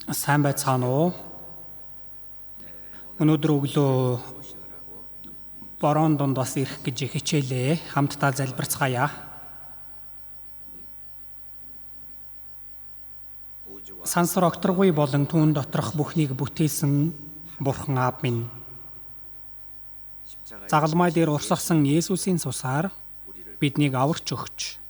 Сайн байцгаана уу? Өнөөдөр өглөө борон донд бас ирэх гэж хичээлээ. Хамтдаа залбирцгаая. Сансар окторгүй болон түүн доторх бүхнийг бүтээсэн Бурхан Аав минь. Загалмай дээр урсгасан Есүсийн цусаар биднийг аварч өгч.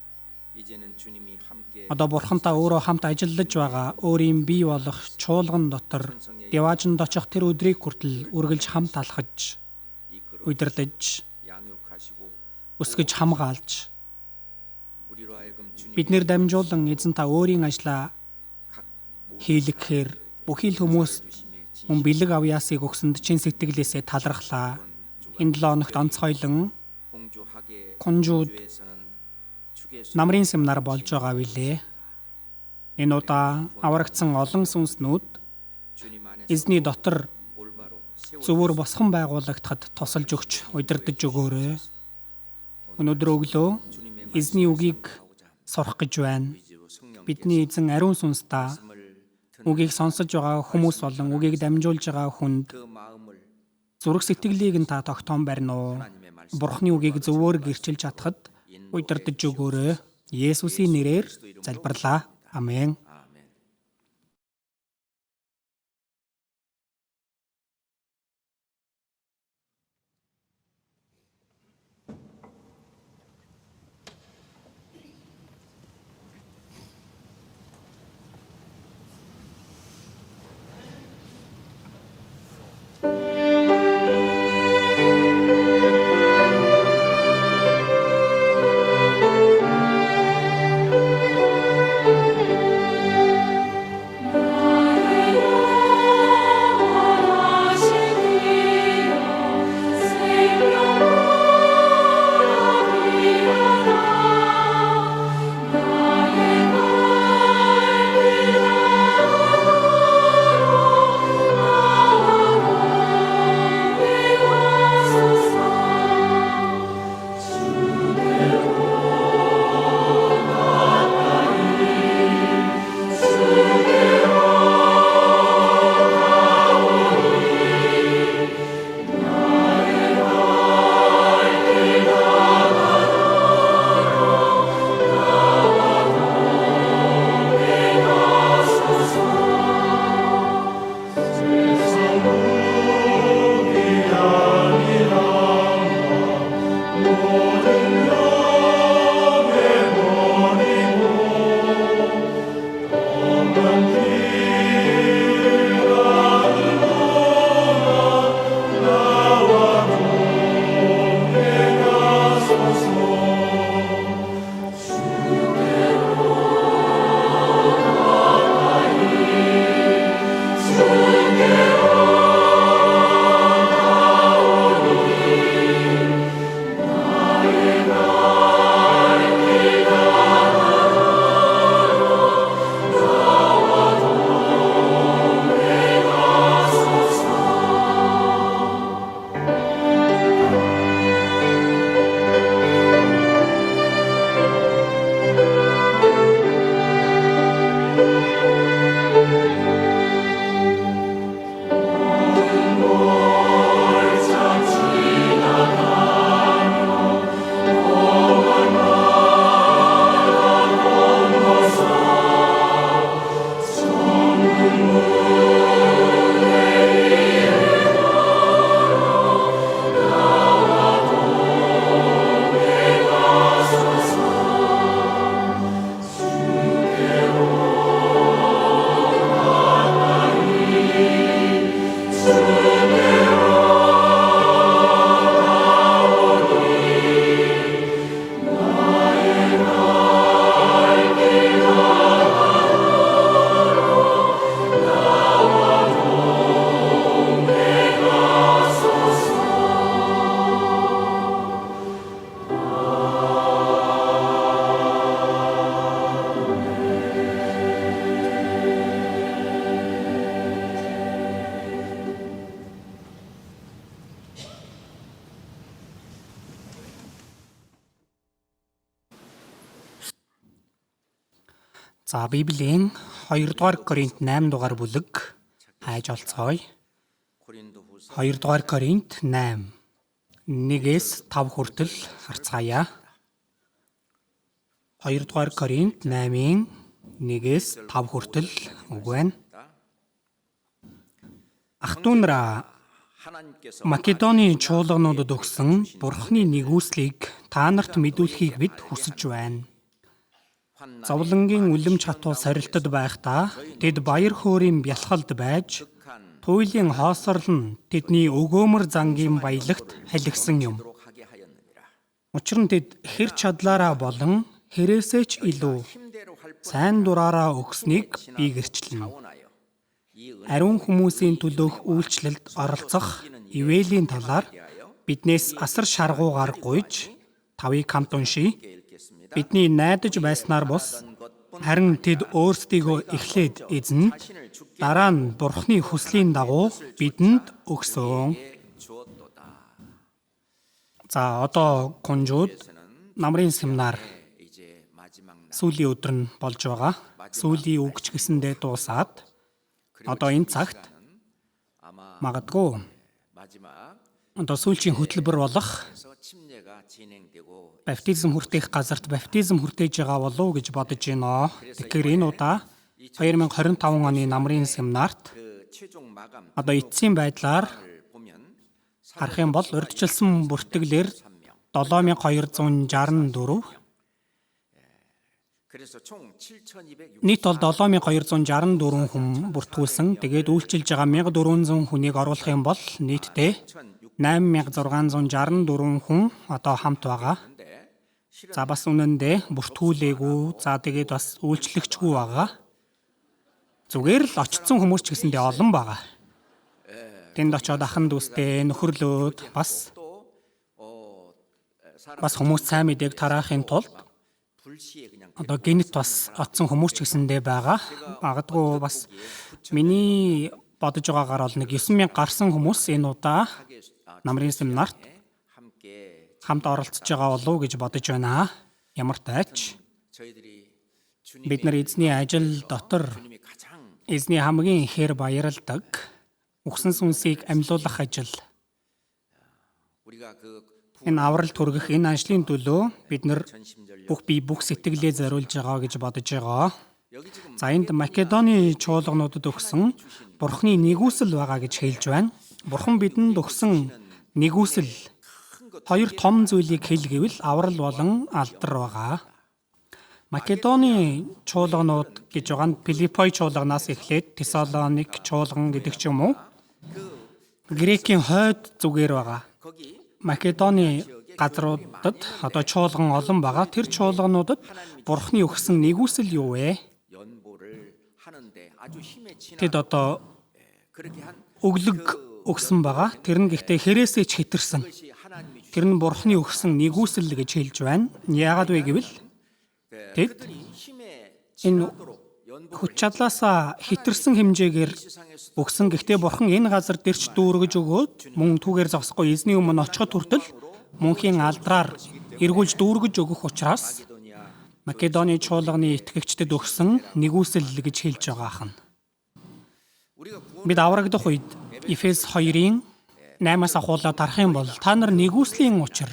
Одоо Бурхантай өөрөө хамт ажиллаж байгаа өөрийн бий болох чуулган дотор Деваажинд очих тэр өдрийг хүртэл үргэлж хамт алхаж, удирдах, өсгөж хамгаалж, биднэр дамжуулан эзэн та өөрийн ажлаа хийлгэхээр бүхий л хүмүүст мөн бэлэг авьяасыг өгсөнд чин сэтгэлээсээ талархлаа. Энэ 7 хоногт онцгойлон Кунжууд намрын семинар болж байгаа билээ. Энэ удаа аврагдсан олон сүнснүүд эзний дотор зөвөр босхон байгуулагдахад тусалж өгч удирдах өгөөрэй. Өнөөдөр өглөө эзний үгийг сурах гэж байна. Бидний эзэн ариун сүнстэй үгийг сонсож байгаа хүмүүс болон үгийг дамжуулж байгаа хүнд зүрх сэтгэлийг нь та тогтоон барина уу? Бурхны үгийг зөвөр гэрчилж чадхад удирдах өгөөрэй. Есүсийн нэрээр залбирлаа. Амен. За Библийн 2 дугаар Коринт 8 дугаар бүлэг хайж олцгоё. 2 дугаар Коринт 8 1-ээс 5 хүртэл харцгаая. 2 дугаар Коринт 8-ын 1-ээс 5 хүртэл үг байна. Ах トゥ нараа, Македоны чуулгануудад өгсөн Бурхны нэгүслийг та нарт мэдүүлэхийг бид хүсэж байна. Зовлонгийн үлэм чатуу сорилтод байхдаа тэд баяр хөөрийн бялхалд байж, туйлын хоосорл нь тэдний өгөөмөр зангийн баялагт халигсан юм. Учир нь тэд хэр чадлаараа болон хэрээсээ ч илүү сайн дураараа өгснийг би гэрчлэнэ. Ариун хүмүүсийн төлөөх үйлчлэлд оролцох ивэлийн талаар биднээс асар шаргуугаар гуйж, тавыг хамт уншия. Бидний найдаж байснаар бус, харин тэд өөрсдийгөө эхлээд эзэн, дараа нь Бурхны хүслийн дагуу бидэнд өгсөн. За одоо гунжууд намрын семинар сүүлийн өдөр нь болж байгаа. Сүүлийн үгч гэсэндээ дуусаад одоо энэ цагт магадгүй одоо сүүлчийн хөтөлбөр болох баптизм хүртэх газарт баптизм хүртээж байгаа болов уу гэж бодож байна. Тэгэхээр энэ удаа 2025 оны намрын семинарт одоо эцсийн байдлаар харах юм бол урьдчилсан бүртгэлээр 7264 нийт бол 7264 хүн бүртгүүлсэн. Тэгээд үйлчилж байгаа 1400 хүнийг оруулах юм бол нийтдээ 8664 хүн одоо хамт байгаа. За бас үнэндээ бүртгүүлээгүй. За тэгээд бас үйлчлэгчгүй байгаа. Зүгээр л очсон хүмүүс ч гэсэндээ олон байгаа. Тэнд очиод ахын дүүстэй нөхөрлөөд бас хүмүүс сайн мэдээг тараахын тулд одоо гинт бас отсон хүмүүс ч гэсэндээ байгаа. Магадгүй бас миний бодож байгаагаар бол нэг 9000 гарсан хүмүүс энэ удаа намрын семинарт хамт оролцож байгаа болов уу гэж бодож байна. Ямар тач бид нар эзний ажил дотор эзний хамгийн ихээр баярлдаг үхсэн сүнсийг амьлуулах ажил. Энэ авралт хүргэх энэ ажлын төлөө бид нар бүх бие бүх сэтгэлээ зориулж байгаа гэж бодож байгаа. За энд Македоны чуулгануудад өгсөн Бурхны нэгүсэл байгаа гэж хэлж байна. Бурхан бидэнд өгсөн нэгүсэл хоёр том зүйлийг хэл гэвэл аврал болон алдар байгаа. Македоны чуулганууд гэж байгаа нь Филиппой чуулганаас эхлээд Тесалоник чуулган гэдэг ч юм уу Грекийн хойд зүгээр байгаа. Македоны газруудад одоо чуулган олон байгаа. Тэр чуулгануудад Бурхны өгсөн нэгүсэл юу вэ? Тэд одоо өглөг өгсөн байгаа. Тэр нь гэхдээ хэрээсээ ч хэтэрсэн. Тэр нь Бурхны өгсөн нэгүсэл гэж хэлж байна. Яагаад вэ гэвэл тэд энэ хүч чадлаасаа хэтэрсэн хэмжээгээр өгсөн. Гэхдээ Бурхан энэ газар дэрч дүүргэж өгөөд мөн түүгээр зогсохгүй эзний өмнө очиход хүртэл мөнхийн алдраар эргүүлж дүүргэж өгөх учраас Македоны чуулганы итгэгчдэд өгсөн нэгүсэл гэж хэлж байгаа хан. Бид аврагдах үед Эфес 2-ын 8-аас ахуулаад харах юм бол та нар нэгүслийн учир.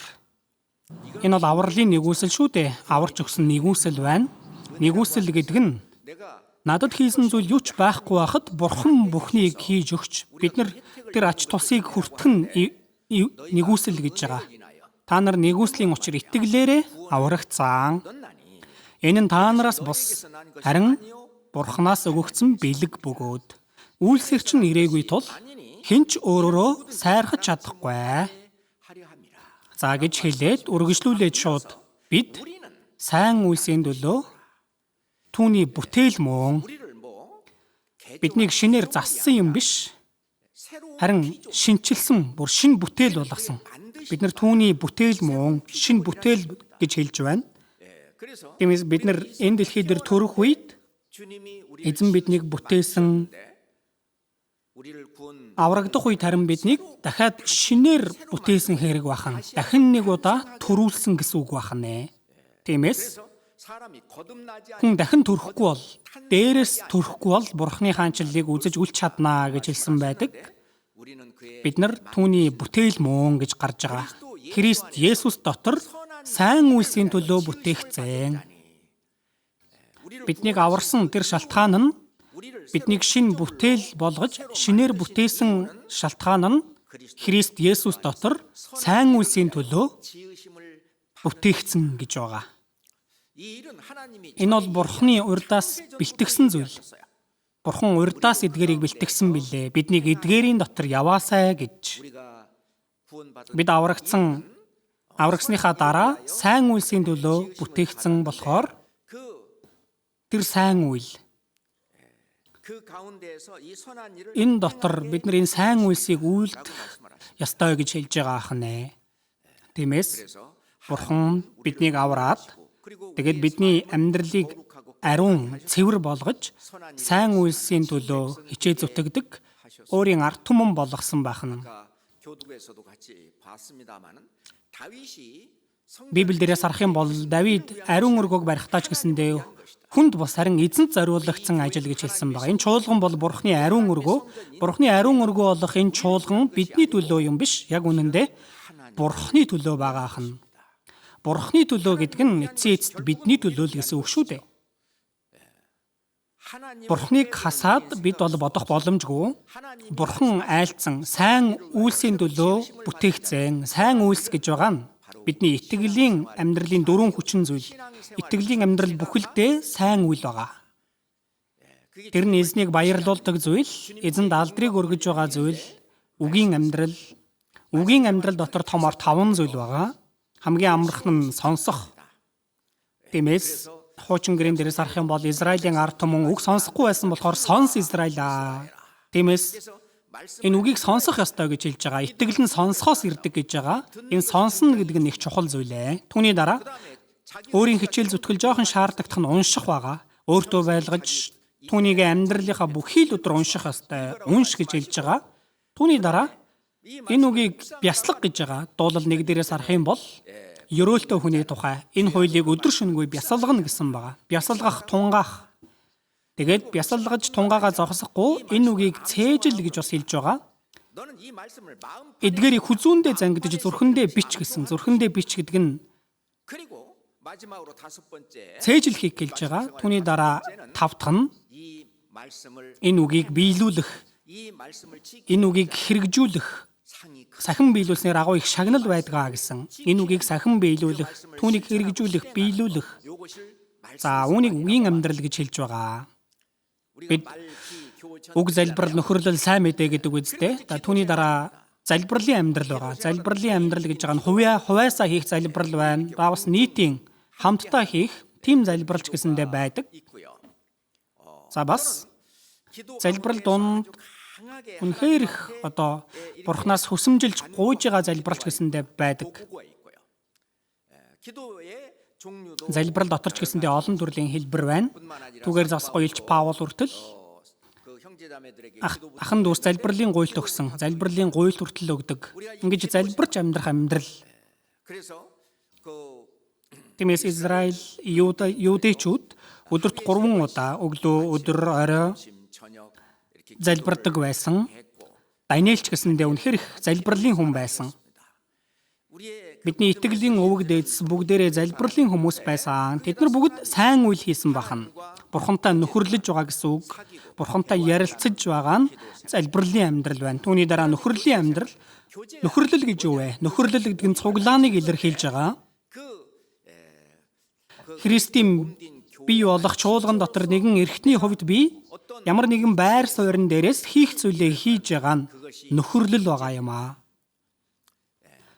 Энэ бол авралын нэгүсэл шүү дээ. Аварч өгсөн нэгүсэл байна. Нэгүсэл гэдэг нь надад хийсэн зүйл юу ч байхгүй байхад Бурхан бүхнийг хийж өгч бид нар тэр ач тусыг хүртэх нь нэгүсэл гэж байгаа. Та нар нэгүслийн учир итгэлээрээ аврагдсан. Энэ нь та нараас бус харин Бурханаас өгөгдсөн бэлэг бөгөөд үйлсэрч нь ирээгүй тул хинч өөрөөрөө сайрхаж чадахгүй. За гэж хэлээд үргэлжлүүлээд шууд бид сайн үйлсийн төлөө түүний бүтээл мөн биднийг шинээр зассан юм биш. Харин шинчилсэн бүр шинэ бүтээл болгосон. Бид нар түүний бүтээл мөн шинэ бүтээл гэж хэлж байна. Тиймээс бид нар энэ дэлхий дээр төрөх үед эзэн биднийг бүтээсэн. Аврагдах үед харин биднийг дахиад шинээр бүтээсэн хэрэг бахан. Дахин нэг удаа төрүүлсэн гэсэн үг бахнэ. Тиймээс Хүн дахин төрөхгүй бол, дээрээс төрөхгүй бол Бурхны хаанчлалыг үзэж үлч чаднаа гэж хэлсэн байдаг. Бид нар түүний бүтээл мөн гэж гарч байгаа. Христ Есүс дотор сайн үйлсийн төлөө бүтээгдсэн. Биднийг аварсан тэр шалтгаан нь биднийг шинэ бүтээл болгож шинээр бүтээсэн шалтгаан нь Христ Есүс дотор сайн үйлсийн төлөө бүтээгдсэн гэж байгаа. Энэ бол Бурхны урьдаас бэлтгэсэн зүйл. Бурхан урьдаас эдгээрийг бэлтгэсэн билээ. Биднийг эдгээрийн дотор яваасай гэж. Бид аврагсныхаа дараа сайн үйлсийн төлөө бүтээгдсэн болохоор тэр сайн үйл энэ дотор бид нар энэ сайн үйлсийг үйлдэх ёстой гэж хэлж байгаа ахнэ. Тиймээс Бурхан биднийг авраад тэгээд бидний амьдралыг ариун цэвэр болгож сайн үйлсийн төлөө хичээ зүтгэдэг өөрийн ард түмэн болгосон байна. Библиэрээс харах юм бол Давид ариун өргөг барихтаач гэсэндээ хүнд бус харин эзэнт зориулагдсан ажил гэж хэлсэн байна. Энэ чуулган бол Бурхны ариун өргөө. Бурхны ариун өргөө болох энэ чуулган бидний төлөө юм биш. Яг үнэндээ Бурхны төлөө байгаа хэн. Бурхны төлөө гэдэг нь эцсийн эцэст бидний төлөө л гэсэн үг шүү дээ. Бурхныг хасаад бид бол бодох боломжгүй. Бурхан айлцсан сайн үйлсийн төлөө бүтээгдсэн. Сайн үйлс гэж байгаа нь бидний итгэлийн амьдралын дөрвөн хүчин зүйл. Итгэлийн амьдрал бүхэлдээ сайн үйл байгаа. Тэр нь эзнийг баярлуулдаг зүйл, эзэнд алдрыг өргөж байгаа зүйл, үгийн амьдрал дотор томор 5 зүйл байгаа. Хамгийн амарх нь сонсох. Тиймээс хуучин гэрэн дээрээс харах юм бол Израилийн ард түмэн үг сонсохгүй байсан болохоор сонс Израилаа. Тиймээс энэ үгийг сонсох ёстой гэж хэлж байгаа. Итгэл нь сонсохоос ирдэг гэж байгаа. Энэ сонсно гэдэг нь их чухал зүйл ээ. Түүний дараа өөрийн хичээл зүтгэл жоохон шаардлагадах нь унших байгаа. Өөртөө байлгаж түүнийг амьдралынхаа бүхий л өдөр унших ёстой. Унш гэж хэлж байгаа. Түүний дараа энэ үгийг бяслах гэж байгаа. Дуулал 1 дээрээс харах юм бол ёроолтой хүний тухай энэ хуулийг өдөр шөнөгүй бясалгана гэсэн байгаа. Бясалгах, тунгаах. Тэгээд бясалгаж тунгаагаа зогсохгүй энэ үгийг цээжил гэж бас хэлж байгаа. Эдгээрийг хүзүүндээ зангидж зүрхэндээ бич гэсэн. Зүрхэндээ бич гэдэг нь цээжил хийх гэлж байгаа. Түүний дараа 5 дахь нь энэ үгийг биелүүлэх, энэ үгийг хэрэгжүүлэх, сахин биелүүлснээр агуу их шагнал байдгаа гэсэн. Энэ үгийг сахин биелүүлэх, түүнийг хэрэгжүүлэх, биелүүлэх. За үүнийг үгийн амьдрал гэж хэлж байгаа. Бид үг залбирал нөхөрлөл сайн мэдээ гэдэг үгтэй. Түүний дараа залбирлын амьдрал байгаа. Залбирлын амьдрал гэж байгаа нь хувьяасаа хийх залбирал байна. Бас нийтийн хамтдаа хийх тийм залбирлч гэсэндээ байдаг. За бас залбирал донд үнэхээр их Бурханаас хүсэмжилж гуйж байгаа залбирлч гэсэндээ байдаг. Залбирал доторч гэсэндээ олон төрлийн хэлбэр байна. Түүгээр засахгүй Илч Паул хүртэл ахын дүүс залбирлын гуйлт өгсөн. Залбирлын гуйлт хүртэл өгдөг. Ингэж залбирч амьдрах амьдрал. Тиймээс Израиль юудэчүүд өдөрт 3 удаа өглөө, өдөр, орой залбирдаг байсан. Даниэлч гэсэндээ үнэхээр их залбирлын хүн байсан. Бидний итгэлийн өвөг дээдс бүгдээрээ залбирлын хүмүүс байсан. Тэд нар бүгд сайн үйл хийсэн бахан. Бурхантай нөхөрлөж байгаа гэсэн үг. Бурхантай ярилцаж байгаа нь залбирлын амьдрал байна. Түүний дараа нөхөрлийн амьдрал. Нөхөрлөл гэж юу вэ? Нөхөрлөл гэдэг нь цуглааныг илэрхийлж байгаа. Христийн бий болох чуулган дотор нэгэн эрхтний хувьд би ямар нэгэн байр суурин дээрээс хийх зүйлээ хийж байгаа нь нөхөрлөл байгаа юм аа.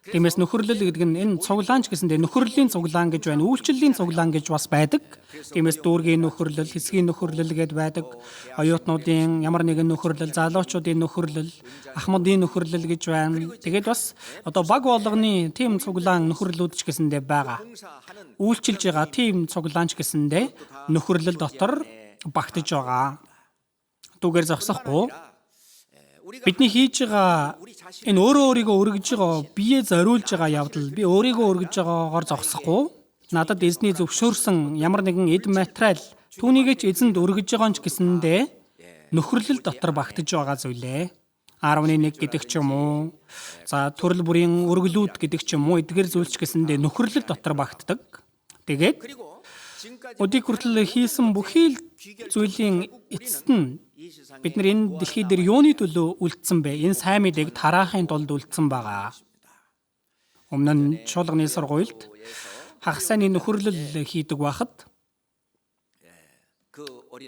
Тиймээс нөхөрлөл гэдэг нь энэ цуглаанч гэсэндээ нөхөрлийн цуглаан гэж байна. Үйлчлэлийн цуглаан гэж бас байдаг. Тиймээс дүүргийн нөхөрлөл, хэсгийн нөхөрлөл гэдээ байдаг. Оюутнуудын ямар нэгэн нөхөрлөл, залуучуудын нөхөрлөл, ахмадын нөхөрлөл гэж байна. Тэгээд бас баг болгоны тийм цуглаан нөхөрлүүд ч гэсэндээ байгаа. Үйлчилж байгаа тийм цуглаанч гэсэндээ нөхөрлөл дотор багтаж байгаа. Түүгээр зогсохгүй бидний хийж байгаа энэ өөрөө өөрийгөө өргөж байгаа, биеэ зориулж байгаа явдал, би өөрийгөө өргөж байгаагаар зогсохгүй, надад эзний зөвшөөрсөн ямар нэгэн эд материал түүнийг ч эзэнд өргөж байгаа ч гэсэндээ нөхөрлөл дотор багтаж байгаа зүйлээ. 11 гэдэг ч юм уу. За төрөл бүрийн өргөлүүд гэдэг ч юм уу. Эдгээр зүйлч гэсэндээ нөхөрлөл дотор багтдаг. Тэгээд өдийг хүртэл хийсэн бүхий л зүйлийн эцэст нь бид нар энэ дэлхий дээр юуны төлөө үлдсэн бэ? Энэ сайн мэдээг тараахын тулд үлдсэн байгаа. Өмнө нь чуулганы сургуульд хагас сайнны нөхөрлөл хийдэг байхад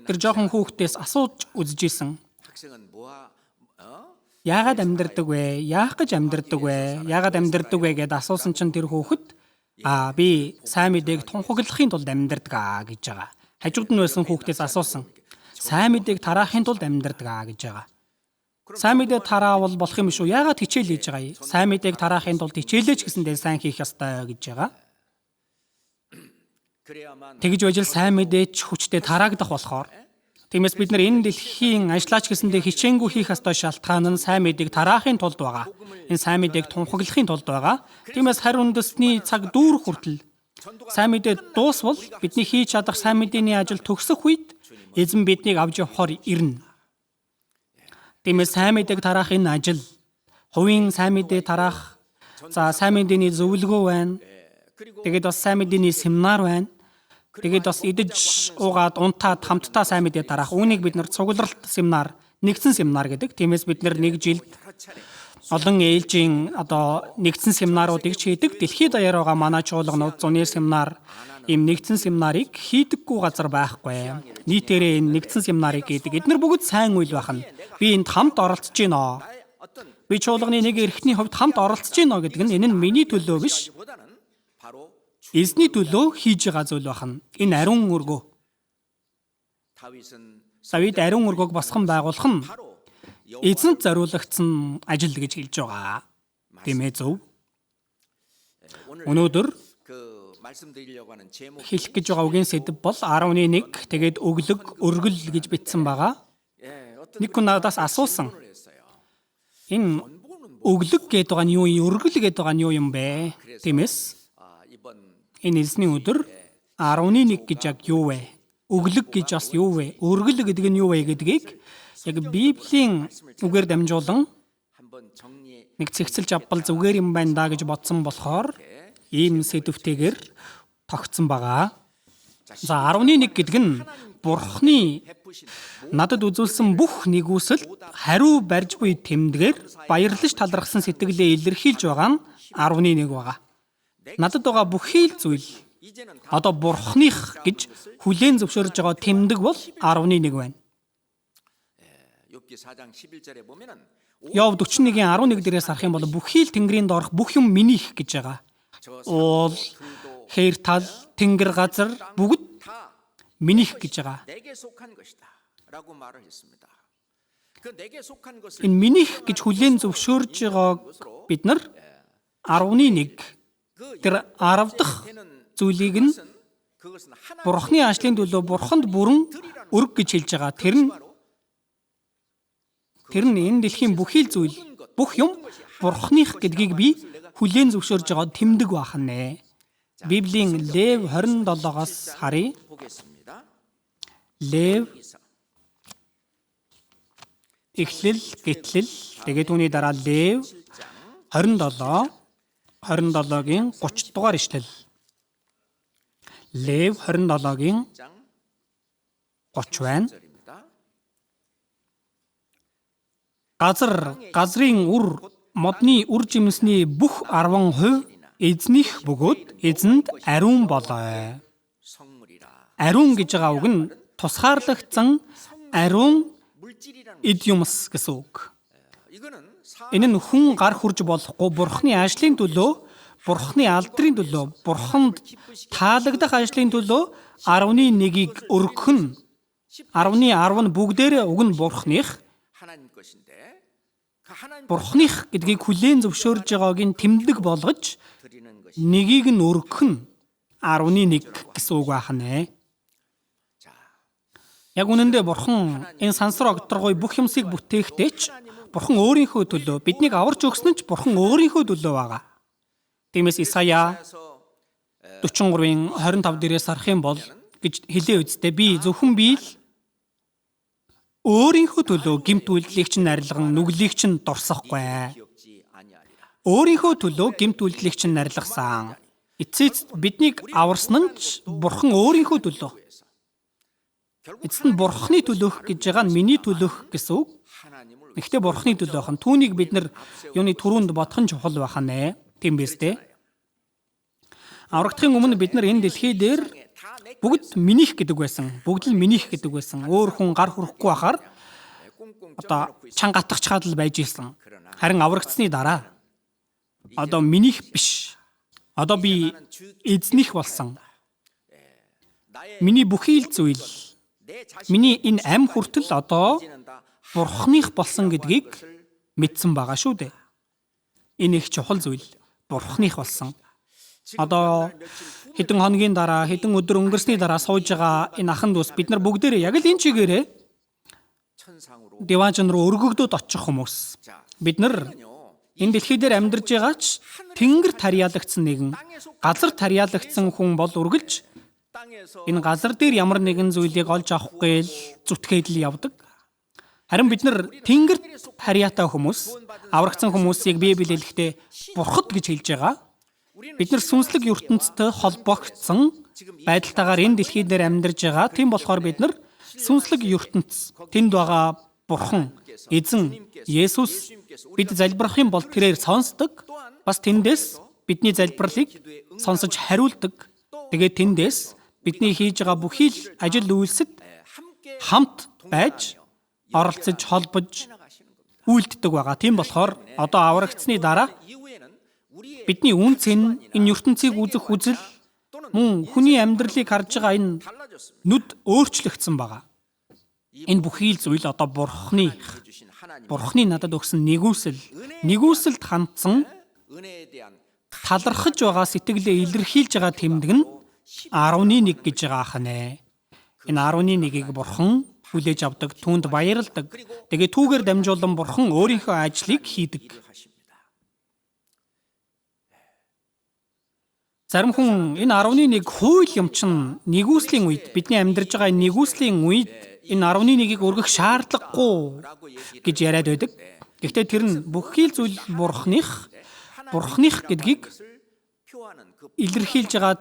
тэр жоохон хүүхдээс асууж үзэжсэн. Яагаад амьдардаг вэ? Яах гэж амьдардаг вэ? Яагаад амьдардаг вэ гэдээ асуусан чинь тэр хүүхэд би сайн мэдээг тунхаглахын тулд амьдардаг гэж байгаа. Хажууд нь байсан хүүхдээс асуусан. Сайн мэдээг тараахын тулд амьдардаг гэж байгаа. Сайн мэдээ тараавал болох юм шүү. Яагаад хичээл хийж байгаа юм? Сайн мэдээг тараахын тулд хичээлээч гэсэндээ сайн хийх ёстой гэж байгаа. Тэгж байж л сайн мэдээч хүчтэй тараагдах болохоор тиймээс бид нар энэ дэлхийн ажиллаач гэсэндээ хичээнгүй хийх ёстой шалтгаан нь сайн мэдээг тараахын тулд байгаа. Энэ сайн мэдээг тунхаглахын тулд байгаа. Тиймээс харь үндэсний цаг дүүрэх хүртэл сайн мэдээ дуусвал бидний хийж чадах сайн мэдээний ажил төгсөх үед эзэн биднийг авч явахаар ирнэ. Тиймээс сайн мэдээг тараах энэ ажил хувийн сайн мэдээ тараах сайн мэдээний зөвлөгөө байна. Тэгээд бас сайн мэдээний семинар байна. Тэгээд бас идэж уугаад унтаад хамтдаа сайн мэдээ тараах. Үүнийг бид нар цугларалт семинар, нэгдсэн семинар гэдэг. Тиймээс бид нар нэг жилд олон ээлжийн нэгдсэн семинаруудыг хийдэг. Дэлхийд даяар байгаа манай чуулганууд зуны семинар ийм нэгдсэн семинарыг хийдэггүй газар байхгүй. Нийтээрээ энэ нэгдсэн семинарыг хийдэг. Эдгээр бүгд сайн үйл байна. Би энд хамт оролцож байна. Би чуулганы нэг эрхтний хувьд хамт оролцож байна гэдэг нь энэ нь миний төлөө биш. Эзний төлөө хийж байгаа зүйл байна. Энэ ариун өргөө. Давид ариун өргөөг босгон байгуулах нь эзэнт зориулагдсан ажил гэж хэлж байгаа. Тийм ээ зөв. Өнөөдөр хэлэх гэж байгаа үгийн сэдэв бол 11 тэгээд өглөг өргөл гэж бичсэн байгаа. Нэг хүн надаас асуусан. Энэ өглөг гэдэг байгаа нь юу юм? Өргөл гэдэг байгаа нь юу юм бэ? Тиймээс энэ эзний өдөр 11 гэж яг юу вэ? Өглөг гэж бас юу вэ? Өргөл гэдэг нь юу вэ гэдгийг яг Библийн үгээр дамжуулан нэг цэгцэлж авбал зүгээр юм байна да гэж бодсон болохоор ийм сэдвтэйгээр тогтсон байгаа. За 11 гэдэг нь Бурхны надад үзүүлсэн бүх нэгүсэл хариу барьж буй тэмдгээр баярлаж талархсан сэтгэлээ илэрхийлж байгаа нь 11 байгаа. Надад байгаа бүхий л зүйл Бурхных гэж хүлээн зөвшөөрж байгаа тэмдэг бол 11 байна. Йов 41-ийн 11 дээрээс харах юм бол бүхий л Тэнгэрийн доорх бүх юм минийх гэж байгаа. Уул, хээр тал, тэнгэр газар бүгд минийх гэж байгаа. Энэ минийх гэж хүлээн зөвшөөрж байгааг бид нар 11 тэр 10 дахь зүйлийг нь Бурхны ажлын төлөө Бурханд бүрэн өрг гэж хэлж байгаа. Тэр нь энэ дэлхийн бүхий л зүйл, бүх юм Бурхных гэдгийг би хүлээн зөвшөөрж байгаа тэмдэг бахнэ. Библийн Лев 27-оос харъя. Лев эхлэл, гэтлэл, тэгээд түүний дараа Лев 27-гийн 30 дугаар ишлэл. Лев 27-гийн 30 байна. Газрын үр модны үр жимсний бүх 10% эзнийх бөгөөд эзэнд ариун болоо. Ариун гэж байгаа үг нь тусгаарлагдсан ариун эд юмс гэсэн үг. Энэ нь хүн гар хүрж болохгүй Бурхны ажлын төлөө, Бурхны алдрын төлөө, Бурханд таалагдах ажлын төлөө 11-ийг өргөх нь 10 нь бүгдээрээ уг нь Бурхных. Бурхных гэдгийг хүлээн зөвшөөрж байгаагийн тэмдэг болгож нэгийг нь өргөх нь 11 гэсэн үг байна. Яг үнэндээ Бурхан энэ сансар огторгой бүх юмсыг бүтээхдээ ч Бурхан өөрийнхөө төлөө биднийг аварч өгсөн ч Бурхан өөрийнхөө төлөө байгаа. Тиймээс Исая 43-ийн 25 дээрээс харах юм бол гэж хэлээ үсттэй би зөвхөн би л өөрийнхөө төлөө гэмт үйлдлийг чинь арилган нүглийг чинь дурсахгүй. Өөрийнхөө төлөө гэмт үйлдлийг чинь арилгасан. Эцэст биднийг аварсан нь ч Бурхан өөрийнхөө төлөө. Эцэст нь Бурханы төлөөх гэж байгаа нь миний төлөөх гэсэн үг. Гэхдээ Бурханы төлөөх нь түүнийг бид нар юуны түрүүнд бодох нь чухал байх нэ. Тийм биз дээ. Аврагдахын өмнө бид нар энэ дэлхий дээр бүгд минийх гэдэг байсан. Бүгд л минийх гэдэг байсан. Өөр хүн гар хүрэхгүй байхаар одоо чанга атгачхаад л байж исэн. Харин аврагдсны дараа одоо минийх биш. Одоо би эзнийх болсон. Миний бүхий л зүйл. Миний энэ ам хүртэл одоо Бурханых болсон гэдгийг мэдсэн байгаа шүү дээ. Энэ их чухал зүйл. Бурханых болсон. Одоо хэдэн хоногийн дараа, хэдэн өдөр өнгөрсний дараа сууж байгаа энэ ахын дүүс бид нар бүгдээрээ яг л энэ чигээрээ Деважн руу өргөгдөд очих хүмүүс. Бид нар энэ дэлхий дээр амьдарч байгаач тэнгэр тарьяалагдсан нэгэн, газар тарьяалагдсан хүн бол үргэлж энэ газар дээр ямар нэгэн зүйлийг олж авахгүй л зүтгээд л явдаг. Харин бид нар тэнгэр тарьяатай хүмүүс, аврагдсан хүмүүсийг Библи хэлэхдээ бурхад гэж хэлж байгаа. Бид нар сүнслэг ертөнцтэй холбогдсон байдалтайгаар энэ дэлхий дээр амьдарч байгаа. Тийм болохоор бид нар сүнслэг ертөнц, тэнд байгаа Бурхан, Эзэн, Есүс бид залбирах юм бол тэрээр сонсдог. Бас тэндээс бидний залбирлыг сонсож хариулдаг. Тэгээд тэндээс бидний хийж байгаа бүхий л ажил үйлсэд хамт байж оролцож, холбож үйлддэг байгаа. Тийм болохоор одоо аврагдсны дараа бидний үн цэн энэ ертөнцийг үзэх үзэл мөн хүний амьдралыг харж байгаа энэ нүд өөрчлөгдсөн байгаа. Энэ бүхий л зүйл одоо Бурханы надад өгсөн нэгүсэлд хандсан талархаж байгаа сэтгэлээ илэрхийлж байгаа тэмдэг нь 11 гэж байгаа ахнэ. Энэ 11-ийг Бурхан хүлээж авдаг, түүнд баярладаг. Тэгээ түүгээр дамжуулан Бурхан өөрийнхөө ажлыг хийдэг. Зарим хүн энэ 11-ийг хууль юм чин нэгүслийн үед бидний амьдарч байгаа энэ нэгүслийн үед энэ 11-ийг өргөх шаардлагагүй гэж яриад байдаг. Гэхдээ тэр нь бүхий л зүйл Бурханых гэдгийг илэрхийлж байгаа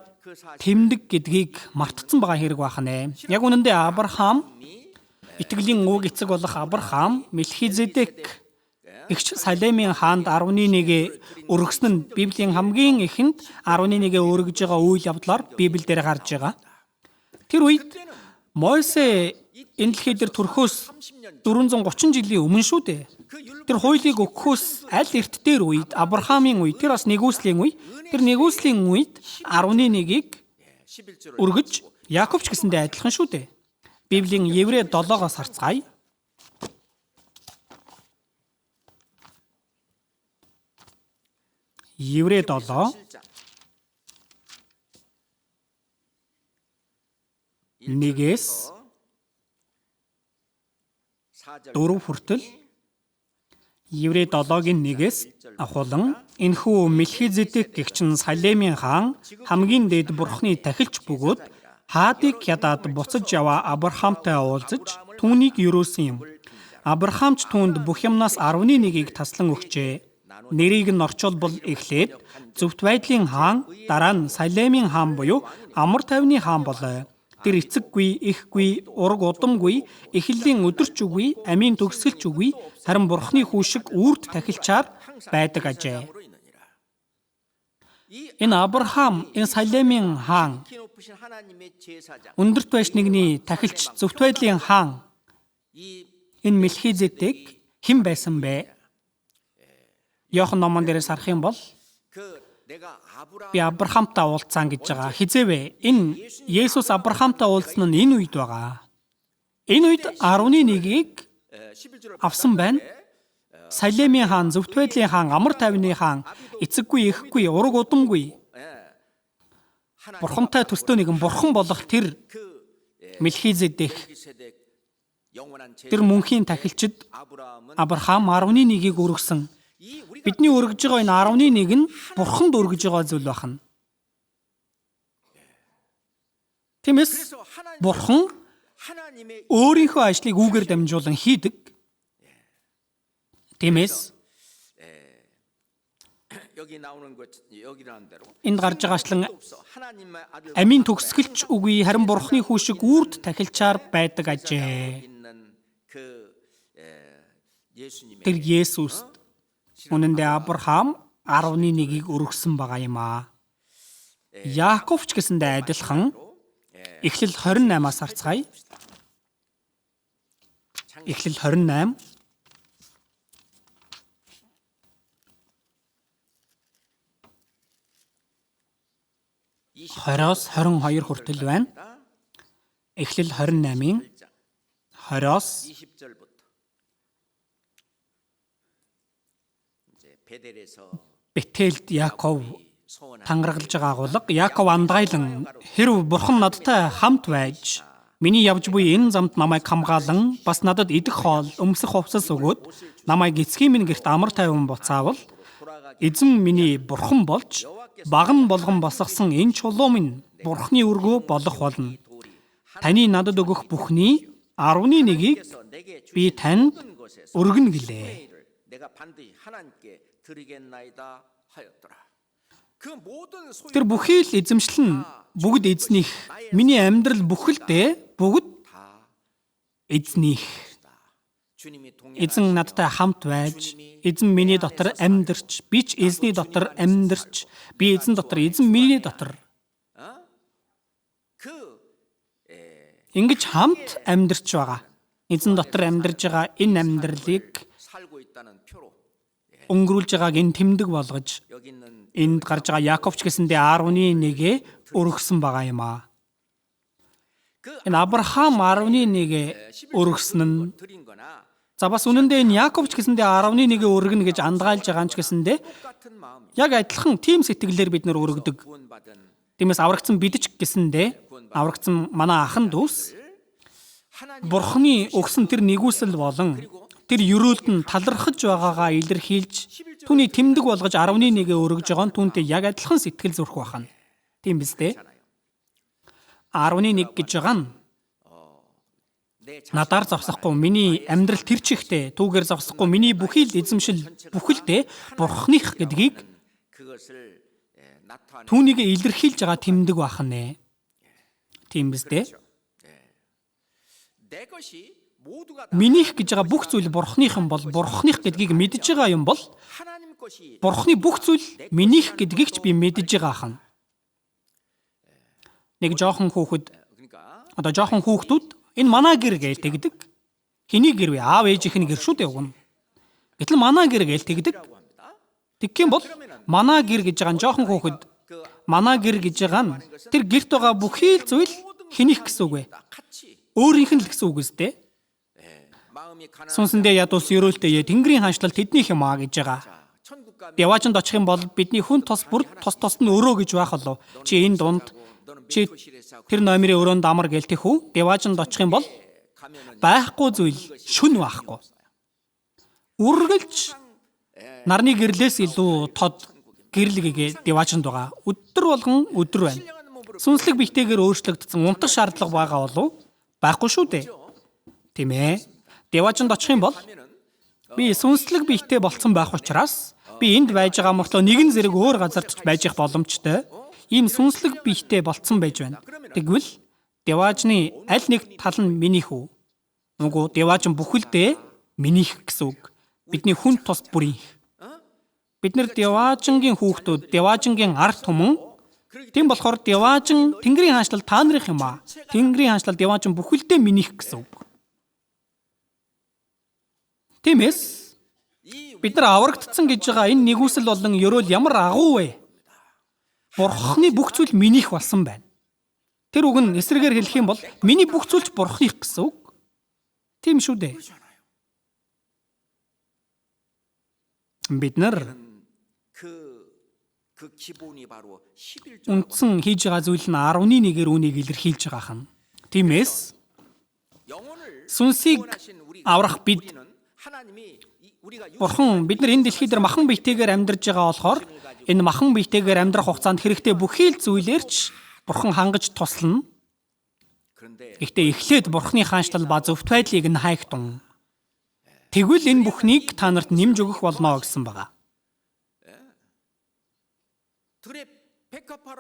тэмдэг гэдгийг мартцсан байгаа хэрэг байна. Яг үнэндээ Авраам, итгэлийн ууг эцэг болох Авраам, Мелхизедек эгч Салемийн хаанд 11-ийг өргөсөн нь Библийн хамгийн эхэнд 11-ийг өргөж байгаа үйл явдлаар Библиэлд гарч байгаа. Тэр үед Мойсе энэ дэлхий дээр төрөхөөс 430 жилийн өмнө шүү дээ. Тэр хуулийг өгөхөөс аль эрт дээр үед Авраамийн үед тэр бас нэгүслийн үе. Тэр нэгүслийн үед 11-ийг өргөж Яаковч гэсэндээ адилхан шүү дээ. Библийн Еврей 7-оос харцгаая. Еврей 7 1-ээс 4 хүртэл Еврей 7-гийн 1-ээс ахуулан энэхүү Мелхизедек гэгч Салемийн хаан хамгийн дээд Бурханы тахилч бөгөөд хаадыг ядаад буцаж яваа Авраамтай уулзаж түүнийг юрөөсөн юм. Авраам ч түүнд бүх юмнаас 11-ийг таслан өгчээ. Нэрийг нь орчуулбал эхлээд зөвхт байдлын хаан, дараа нь Салемийн хаан буюу амар тайвны хаан болоо. Тэр эцэггүй, ихгүй, ураг удамгүй, эхлэлийн өдөрч үгүй, амийн төгсгөлч үгүй, харин Бурханы хүү шиг үрд тахилчаар байдаг ажээ. Энэ Авраам, энэ Салемийн хаан, өндөрт байшнигны тахилч, зөвхт байдлын хаан, энэ Мелхизедек хэн байсан бэ? Иохан номон дээрээс харах юм бол би Авраамтай уулзсан гэж байгаа. Хизээвэ? Энэ Есүс Авраамтай уулзсан нь энэ үед байгаа. Энэ үед 11-ийг авсан байна. Салемийн хаан, зөвхт байдлын хаан, амар тайвны хаан, эцэггүй, ихгүй, ураг удамгүй. Бурхантай төстөө нэгэн бурхан болох тэр Мелхизедек, тэр мөнхийн тахилчид Авраам 11-ийг өргөсөн. Бидний өргөж байгаа энэ 11-ийг нь Бурханд өргөж байгаа зүйл байна. Тиймээс Бурхан өөрийнхөө ажлыг үүгээр дамжуулан хийдэг. Тиймээс энд гарч байгаачлан амийн төгсгөлч үгүй харин Бурханы хүү шиг үрд тахилчаар байдаг ажээ. Тэр Есүст үнэндээ Авраам 11-ийг өргөсөн байгаа юм аа. Яаковч гэсэндээ адилхан Эхлэл 28-аас харцгаая. Эхлэл 28 20-оос 22 хүртэл байна. Эхлэл 28-ийн 20-оос Бетэлд Яаков тангаргалж байгаа агуулга. Яаков андгайлан хэрв Бурхан надтай хамт байж миний явж буй энэ замд намайг хамгаалан бас надад идэх хоол, өмсөх хувцас өгөөд намайг эцгийн минь гэрт амар тайван буцаавал эзэн миний Бурхан болж баган болгон босгосон энэ чулуу минь Бурханы өргөө болох болно. Таны надад өгөх бүхний 11-ийг би танд өргөнө гэлээ. Тэр бүхий л эзэмшлэн бүгд эзнийх. Миний амьдрал бүхэлдээ бүгд эзнийх. Эзэн надтай хамт байж, эзэн миний дотор амьдарч, би ч эзний дотор амьдарч, би эзэн дотор, эзэн миний дотор. Ингэж хамт амьдарч байгаа. Эзэн дотор амьдарж байгаа энэ амьдралыг өнгөрүүлж байгааг энэ тэмдэг болгож энд гарч байгаа Яаковч гэсэндээ 11-гээ өргөсөн байгаа юм аа. Энэ Авраам 11-гээ өргөсөн нь бас үнэндээ энэ Яаковч гэсэндээ 11-гээ өргөнө гэж андгаалж байгаа юм ч гэсэндээ яг адилхан тийм сэтгэлээр бид нар өргөдөг. Тиймээс аврагдсан бид ч гэсэндээ аврагдсан манай ахын дүүс Бурханы өгсөн тэр нэгүсэл болон тэр ёроолд нь талархаж байгаагаа илэрхийлж түүний тэмдэг болгож 11-гээ өргөж байгаа нь түүнтэй яг адилхан сэтгэл зүрх байна. Тийм биз дээ? 11 гэж байгаа нь надаар зогсохгүй миний амьдрал тэр чихтэй түүгээр зогсохгүй миний бүхий л эзэмшил бүхэлдээ Бурханых гэдгийг түүнийг илэрхийлж байгаа тэмдэг байна. Тийм биз дээ? Минийх гэж байгаа бүх зүйл Бурханых юм бол Бурханых гэдгийг мэдж байгаа юм бол Бурханы бүх зүйл минийх гэдгийг ч би мэдж байгаа хан. Нэг жоохон хүүхдүүд энэ манай гэр гээл тэгдэг. Хэний гэр вэ? Аав ээжийнх нь гэр шүү дээ уг нь. Гэтэл манай гэр гээл тэгдэг. Тэгэх юм бол манай гэр гэж байгаа нь жоохон хүүхэд манай гэр гэж байгаа нь тэр гэрт байгаа бүхий л зүйл хэнийх гэсэн үг вэ? Өөрийнх нь л гэсэн үг үстэй. Сүнсэндээ ядуус ёроолтэй Тэнгэрийн хаанчлал тэднийх юм аа гэж байгаа. Деваачнд очих юм бол бидний хүн тос бүр тос нь өрөө гэж байх болов. Чи энэ дунд чи тэр номерын өрөөнд амар гэлтэх үү? Деваачнд очих юм бол байхгүй зүйл шүн байхгүй. Үргэлж нарны гэрлээс илүү тод гэрлэгээ деваачнд байгаа. Өдөр болгон өдөр байна. Сүнслэг бихтэйгээр өөрчлөгдсөн унтах шаардлага байгаа болов? Байхгүй шүү дээ. Тийм ээ. Деваачнд очих юм бол би сүнслэг бихтэй болцсон байх учраас би энд байж байгаа мөртлөө нэгэн зэрэг өөр газарт ч байж их боломжтой. Ийм сүнслэг бихтэй болцсон байж байна. Тэгвэл деваачны аль нэг тал нь минийх үү? Нүгүү деваач нь бүхэлдээ минийх гэсэн үг. Бидний хүн тус бүрийнх. Бид нар деваачнгийн хүүхдүүд, деваачнгийн ард түмэн. Тийм болохоор деваачн Тэнгэрийн хаанчлал та нарын юм аа. Тэнгэрийн хаанчлал деваачн бүхэлдээ минийх гэсэн үг. Тиймээс бид нар аврагдсан гэж байгаа энэ нэгүсэл болон ёроол ямар агуу вэ? Бурханы бүх зүйл минийх болсон байна. Тэр үг нь эсрэгээр хэлэх юм бол миний бүх зүйлч Бурханых гэсэн үг. Тийм шүү дээ. Бид нар үндсэн хийж байгаа зүйл нь 11-гээр үнийг илэрхийлж байгаа хан. Тиймээс сүнсийг аврах бид Бурхан бид нар энэ дэлхий дээр махан биетэйгээр амьдарж байгаа болохоор энэ махан биетэйгээр амьдрах хугацаанд хэрэгтэй бүхий л зүйлээрч Бурхан хангаж туслана. Гэхдээ эхлээд Бурхны хаанчлал ба зөвхт байдлыг нь хайхтун. Тэгвэл энэ бүхнийг та нарт нэмж өгөх болно гэсэн байгаа.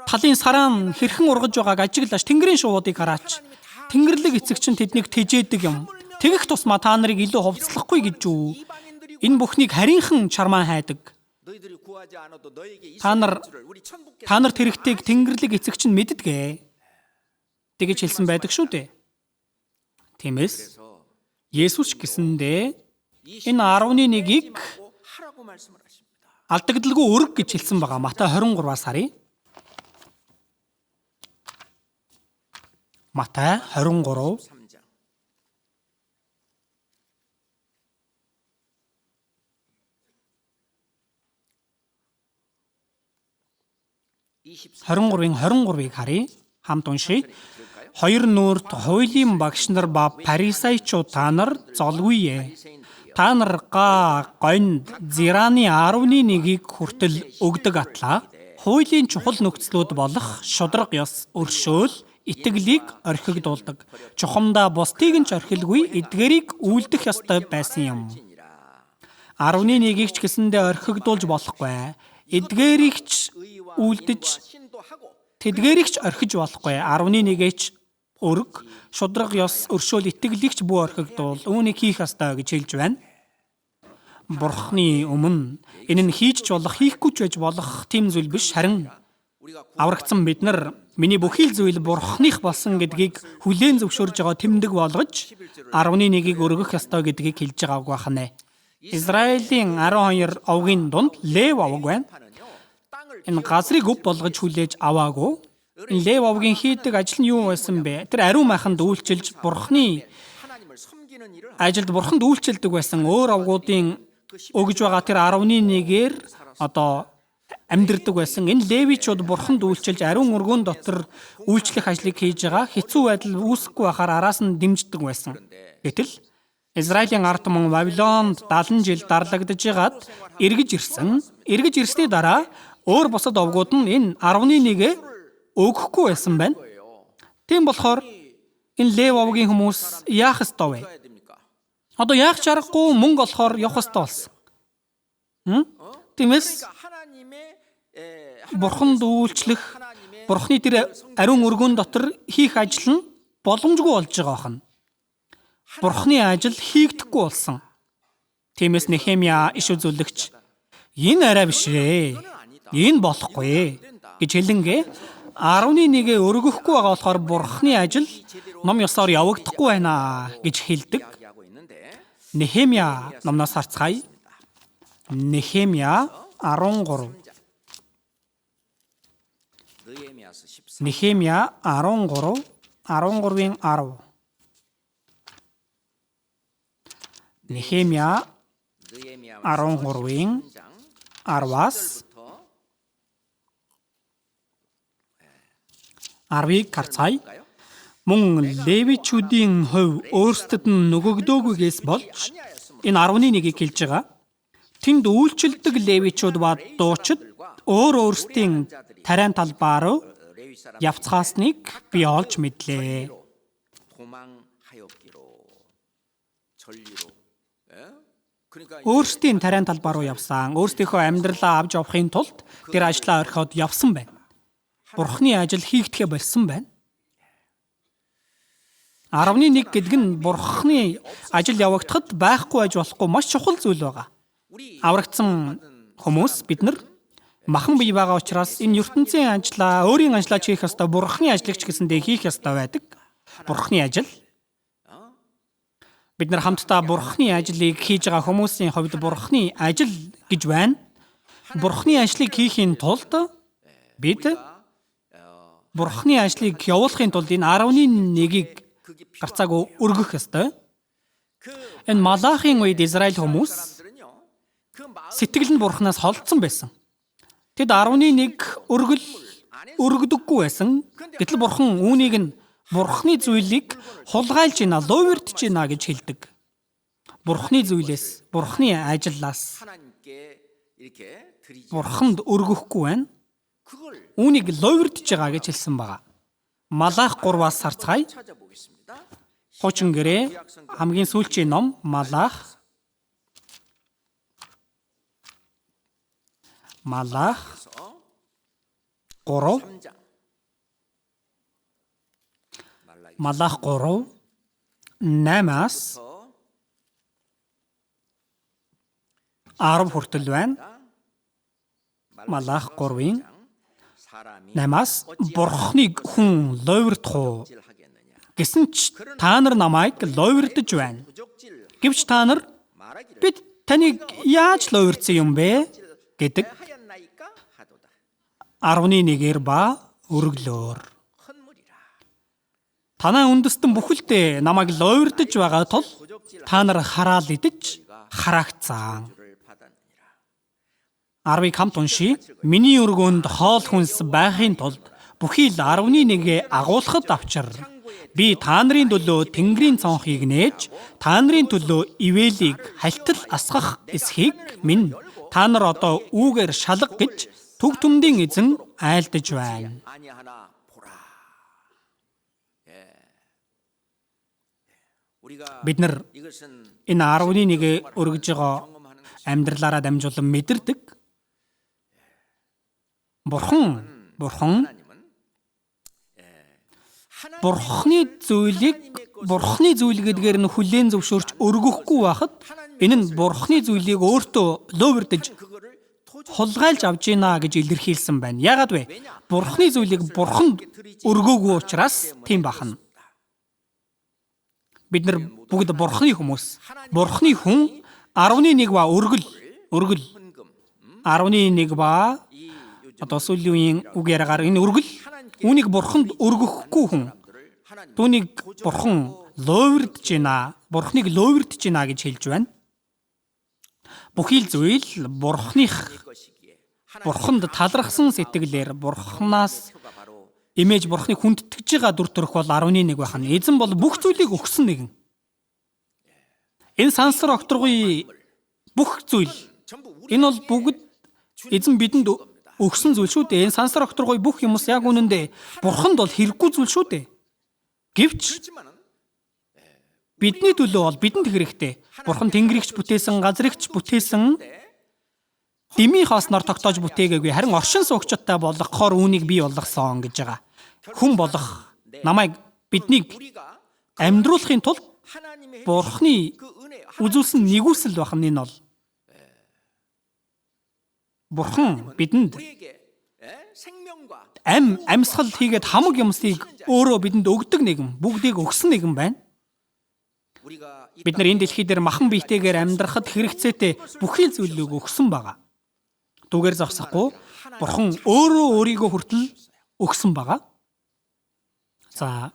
Талын сараан хэрхэн ургаж байгааг ажиглаж тэнгэрийн шуудыг хараач. Тэнгэрлэг эцэгч нь тэднийг тэжээдэг юм. Тэгэх тусмаа та нарыг илүү хувцлахгүй гэж үү? Энэ бүхнийг харийнхан чармаа хайдаг. Та нарт хэрэгтэйг Тэнгэрлэг эцэгч нь мэддэг. Тэгэж хэлсэн байдаг шүү дээ. Тиймээс Есүс гэсэндээ энэ 11-ийг алдагдalгүй өрг гэж хэлсэн байгаа. Матай 23-аас харъя. Матай 23 23-ыг харъя. Хамт уншийе. Хоёр нүрт хуулийн багш нар ба фарисеучуд та нар золгүй. Та нар гонд зираны 11-ийг хүртэл өгдөг атлаа. Хуулийн чухал нөхцлүүд болох шудраг ёс, өршөөл, итгэлийг орхигдуулдаг. Чухамдаа бусдыг нь ч орхилгүй эдгээрийг үйлдэх ёстой байсан юм. 11-ийг ч гэсэндээ орхигдуулж болохгүй. Эдгээрийг ч үйлдэж тэдгээрийг ч орхиж болохгүй. 11-ийг ч өрг, шудраг ёс, өршөөл, итгэлийг ч бүү орхигдуул. Үүнийг хийх ёстой гэж хэлж байна. Бурхны өмнө энэ нь хийж ч болох, хийхгүй ч байж болох тийм зүйл биш. Харин аврагдсан бид нар миний бүхий л зүйл Бурхных болсон гэдгийг хүлээн зөвшөөрж байгаа тэмдэг болгож 11-ийг өргөх ёстой гэдгийг хэлж байгааг байна. Израилийн 12 овгийн дунд Лев овг байна. Энэ газрыг өв болгож хүлээж аваагүй. Энэ Лев овгийн хийдэг ажил нь юу байсан бэ? Тэр ариун майханд үйлчилж Бурхны ажилд Бурханд үйлчилдэг байсан. Өөр овгуудын өгж байгаа тэр 11-ээр амьдэрдэг байсан. Энэ Левичуд Бурханд үйлчилж ариун өргөн дотор үйлчлэх ажлыг хийж байгаа. Хэцүү байдал үүсэхгүй байхаар араас нь дэмждэг байсан. Гэтэл Израилийн ард түмэн Вавилонд 70 жил дарлагдж байгаад эргэж ирсэн. Эргэж ирсний дараа өөр бусад овгууд нь энэ 11-ийг өгөхгүй байсан байна. Тийм болохоор энэ Лев овгийн хүмүүс яах ёстой вэ? Яах чаргагүй мөнгө олохоор явах ёстой болсон. Тиймээс Бурханд үйлчлэх, Бурхны тэр ариун өргөн дотор хийх ажил нь боломжгүй болж байгаа байна. Бурхны ажил хийгдэхгүй болсон. Тиймээс Нехемия иш үзүүлэгч энэ арай биш ээ. Энэ болохгүй гэж хэлэнгээ 11-ийг өргөхгүй байгаа болохоор Бурхны ажил ном ёсоор явагдахгүй байна гэж хэлдэг. Нехемия номноос харцгаая. Нехемия 13. Нехемия 13, 13-ийн 10. Нехемия 13-ийн 10-аас 10-ыг харцгаая. Мөн Левичүүдийн хувь өөрсдөд нь нөгөгдөөгүйгээс болж энэ 11-ийг хэлж байгаа. Тэнд үйлчилдэг Левичүүд ба дуучид өөрсдийн тариан талбай руу явцгаасныг би олж мэдлээ. Өөрсдийн тариан талбай руу явсан. Өөрсдийнхөө амьдралаа авч явахын тулд тэр ажлаа орхиод явсан байна. Бурхны ажил хийгдэхэ болсон байна. 11 гэдэг нь Бурхны ажил явагдахад байхгүй байж болохгүй маш чухал зүйл байгаа. Аврагдсан хүмүүс бид нар махан бие байгаа учраас энэ ертөнцийн ажлаа, өөрийн ажлаа хийх ёстой, Бурхны ажлыг ч гэсэндээ хийх ёстой байдаг. Бурхны ажил. Бид нар хамтдаа Бурхны ажлыг хийж байгаа хүмүүсийн хувьд Бурхны ажил гэж байна. Бурхны ажлыг хийхийн тулд бид Бурхны ажлыг явуулахын тулд энэ 11-ийг гарцааг өргөх ёстой. Энэ Малахийн үед Израиль хүмүүс сэтгэл нь Бурханаас холдсон байсан. Тэд 11-ийг өргөдөггүй байсан. Гэтэл Бурхан үүнийг нь Бурхны зүйлийг хулгайлж байна, ловирдж байна гэж хэлдэг. Бурхны зүйлээс, Бурхны ажлаас Бурханд өргөхгүй байна. Үүнийг ловирдж байгаа гэж хэлсэн байна. Малах 3-аас харцгаая. Хуучин гэрээ хамгийн сүүлчийн ном Малах 3 Малах 3 8-аас 10 хүртэл байна. Малах 3-ын 8-аас Бурхныг хүн лойвирдах уу? Гэсэн ч та нар намайг лойвирдаж байна. Гэвч та нар бид таныг яаж лойвирдсан юм бэ гэдэг 11-ээр ба өргөлөөр. Танай үндэстэн бүхэлдээ намайг лойвирдаж байгаа тул та нар хараал идэж хараагцсан. 10-ыг хамт уншия. Миний өргөнд хоол хүнс байхын тулд бүхий л 11-гээ агуулхад авчир. Би та нарын төлөө Тэнгэрийн цонхыг нээж, та нарын төлөө ивэлийг хальтал асгах эсхийг минь та нар одоо үүгээр шалга гэж төг түмдийн эзэн айлдаж байна. Бид нар энэ 11-гээ өргөж байгаа амьдралаараа дамжуулан мэдэрдэг. Бурхны зүйл гэдгээр нь хүлээн зөвшөөрч өргөхгүй байхад энэ нь Бурхны зүйлийг өөртөө лойвирдаж хулгайлж авж гинэ гэж илэрхийлсэн байна. Яагаад вэ? Бурхны зүйлийг Бурханд өргөөгүй учраас тийм бахна. Бид нар бүгд Бурхны хүмүүс. Бурхны хүн 11 ба өргөл 11 ба одоо сүүлийн үгээрээр энэ өргөл үүнийг Бурханд өргөхгүй хүн. Түүнийг Бурхан лойвирдаж гинэ. Бурхныг лойвирдаж гинэ гэж хэлж байна. Бүхий л зүйл Бурханд талархсан сэтгэлээр Бурханаас имэж Бурхныг хүндэтгэж байгаа дүр төрх бол 11 байх нь. Эзэн бол бүх зүйлийг өгсөн нэгэн. Энэ сансар окторгоёо бүх зүйл энэ бол бүгд эзэн бидэнд өгсөн зүйл шүү дээ. Энэ сансар окторгоёо бүх юмс яг үнэндээ Бурханд бол хэрэггүй зүйл шүү дээ. Гэвч бидний төлөө бол бидэнд хэрэгтэй. Бурхан Тэнгэрийгч бүтээсэн, газрыгч бүтээсэн дэмий хоосноор тогтоож бүтээгээгүй. Харин оршин суугчтай болгохоор үүнийг бий болгосон гэж байгаа. Хүн болох намайг биднийг амьдруулахын тулд Бурхны үзүүлсэн нэгүсэл байх нь энэ бол. Бурхан бидэнд амьсгал хийгээд хамаг юмсыг өөрөө бидэнд өгдөг нэгэн, бүгдийг өгсөн нэгэн байна. Бид нар энэ дэлхий дээр махан биетэйгээр амьдрахад хэрэгцээтэй бүхий зүйлийг өгсөн байгаа. Түгээр зогсохгүй Бурхан өөрийгөө хүртэл өгсөн байгаа. За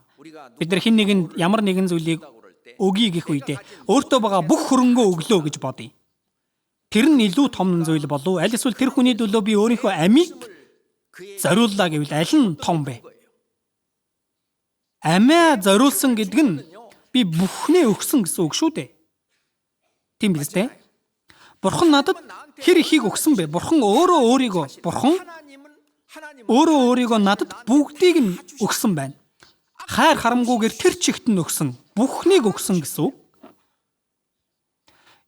бид нар хэн нэгэнд ямар нэгэн зүйлийг өгье гэх үедээ өөртөө байгаа бүх хөрөнгөө өглөө гэж бодъё. Тэр нь илүү том зүйл болов уу? Аль эсвэл тэр хүний төлөө би өөрийнхөө амийг зориуллаа гэвэл аль нь том бэ? Амиа зориулсан гэдэг нь би бүхнээ өгсөн гэсэн үг шүү дээ. Тийм биз дээ? Бурхан надад хэр ихийг өгсөн бэ? Бурхан өөрийгөө надад бүгдийг нь өгсөн байна. Хайр харамгүйгээр тэр чигт нь өгсөн, бүхнийг өгсөн гэсэн үг.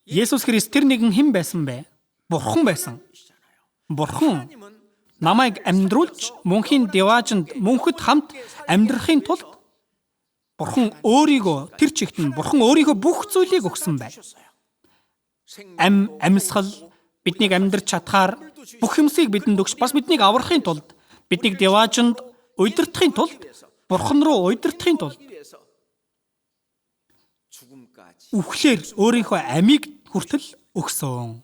Есүс Христ тэр нэгэн хэн байсан бэ? Бурхан байсан. Бурхан намайг амьдруулж мөнхийн деваажинд мөнхөд хамт амьдрахын тулд Бурхан өөрийгөө тэр чигт нь Бурхан өөрийнхөө бүх зүйлийг өгсөн байна. Амьсгал биднийг амьдрч чадхаар бүх юмсыг бидэнд өгч бас биднийг аврахын тулд биднийг деваажинд удирдахын тулд Бурхан руу удирдахын тулд үхлээр өөрийнхөө амийг хүртэл өгсөн.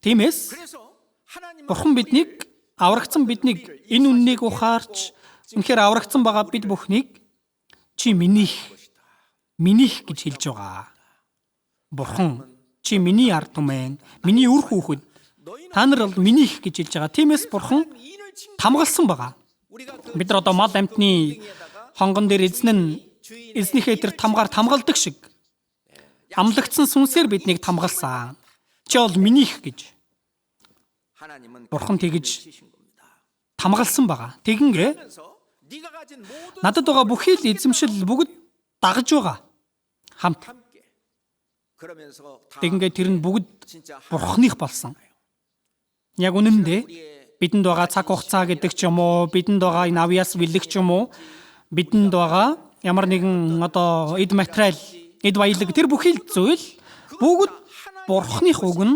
Тиймээс Бурхан биднийг аврагдсан биднийг энэ үннийг ухаарч үнэхээр аврагдсан байгаа бид бүхнийг чи минийх гэж хэлж байгаа. Бурхан чи миний ард түмэн, миний үр хүүхэд. Та нар бол минийх гэж хэлж байгаа. Тиймээс Бурхан тамгалсан байгаа. Бид нар одоо мал амьтны хонгон дээр эзнийхээ тэр тамгаар тамгалдаг шиг амлагдсан сүнсээр биднийг тамгалсан. Чи бол минийх гэж. Бурхан тэгж тамгалсан байгаа. Тэгингээ Надад байгаа бүхий л эзэмшил бүгд дагаж байгаа. Хамт. Тэгэнгүүт тэр нь бүгд Бурханых болсон. Яг үнэндээ бидэнд байгаа цаг хугацаа гэдэг ч юм уу, бидэнд байгаа энэ авьяас бэлэг ч юм уу, бидэнд байгаа ямар нэгэн эд материал, эд баялаг тэр бүхий л зүйл бүгд Бурханых үг нь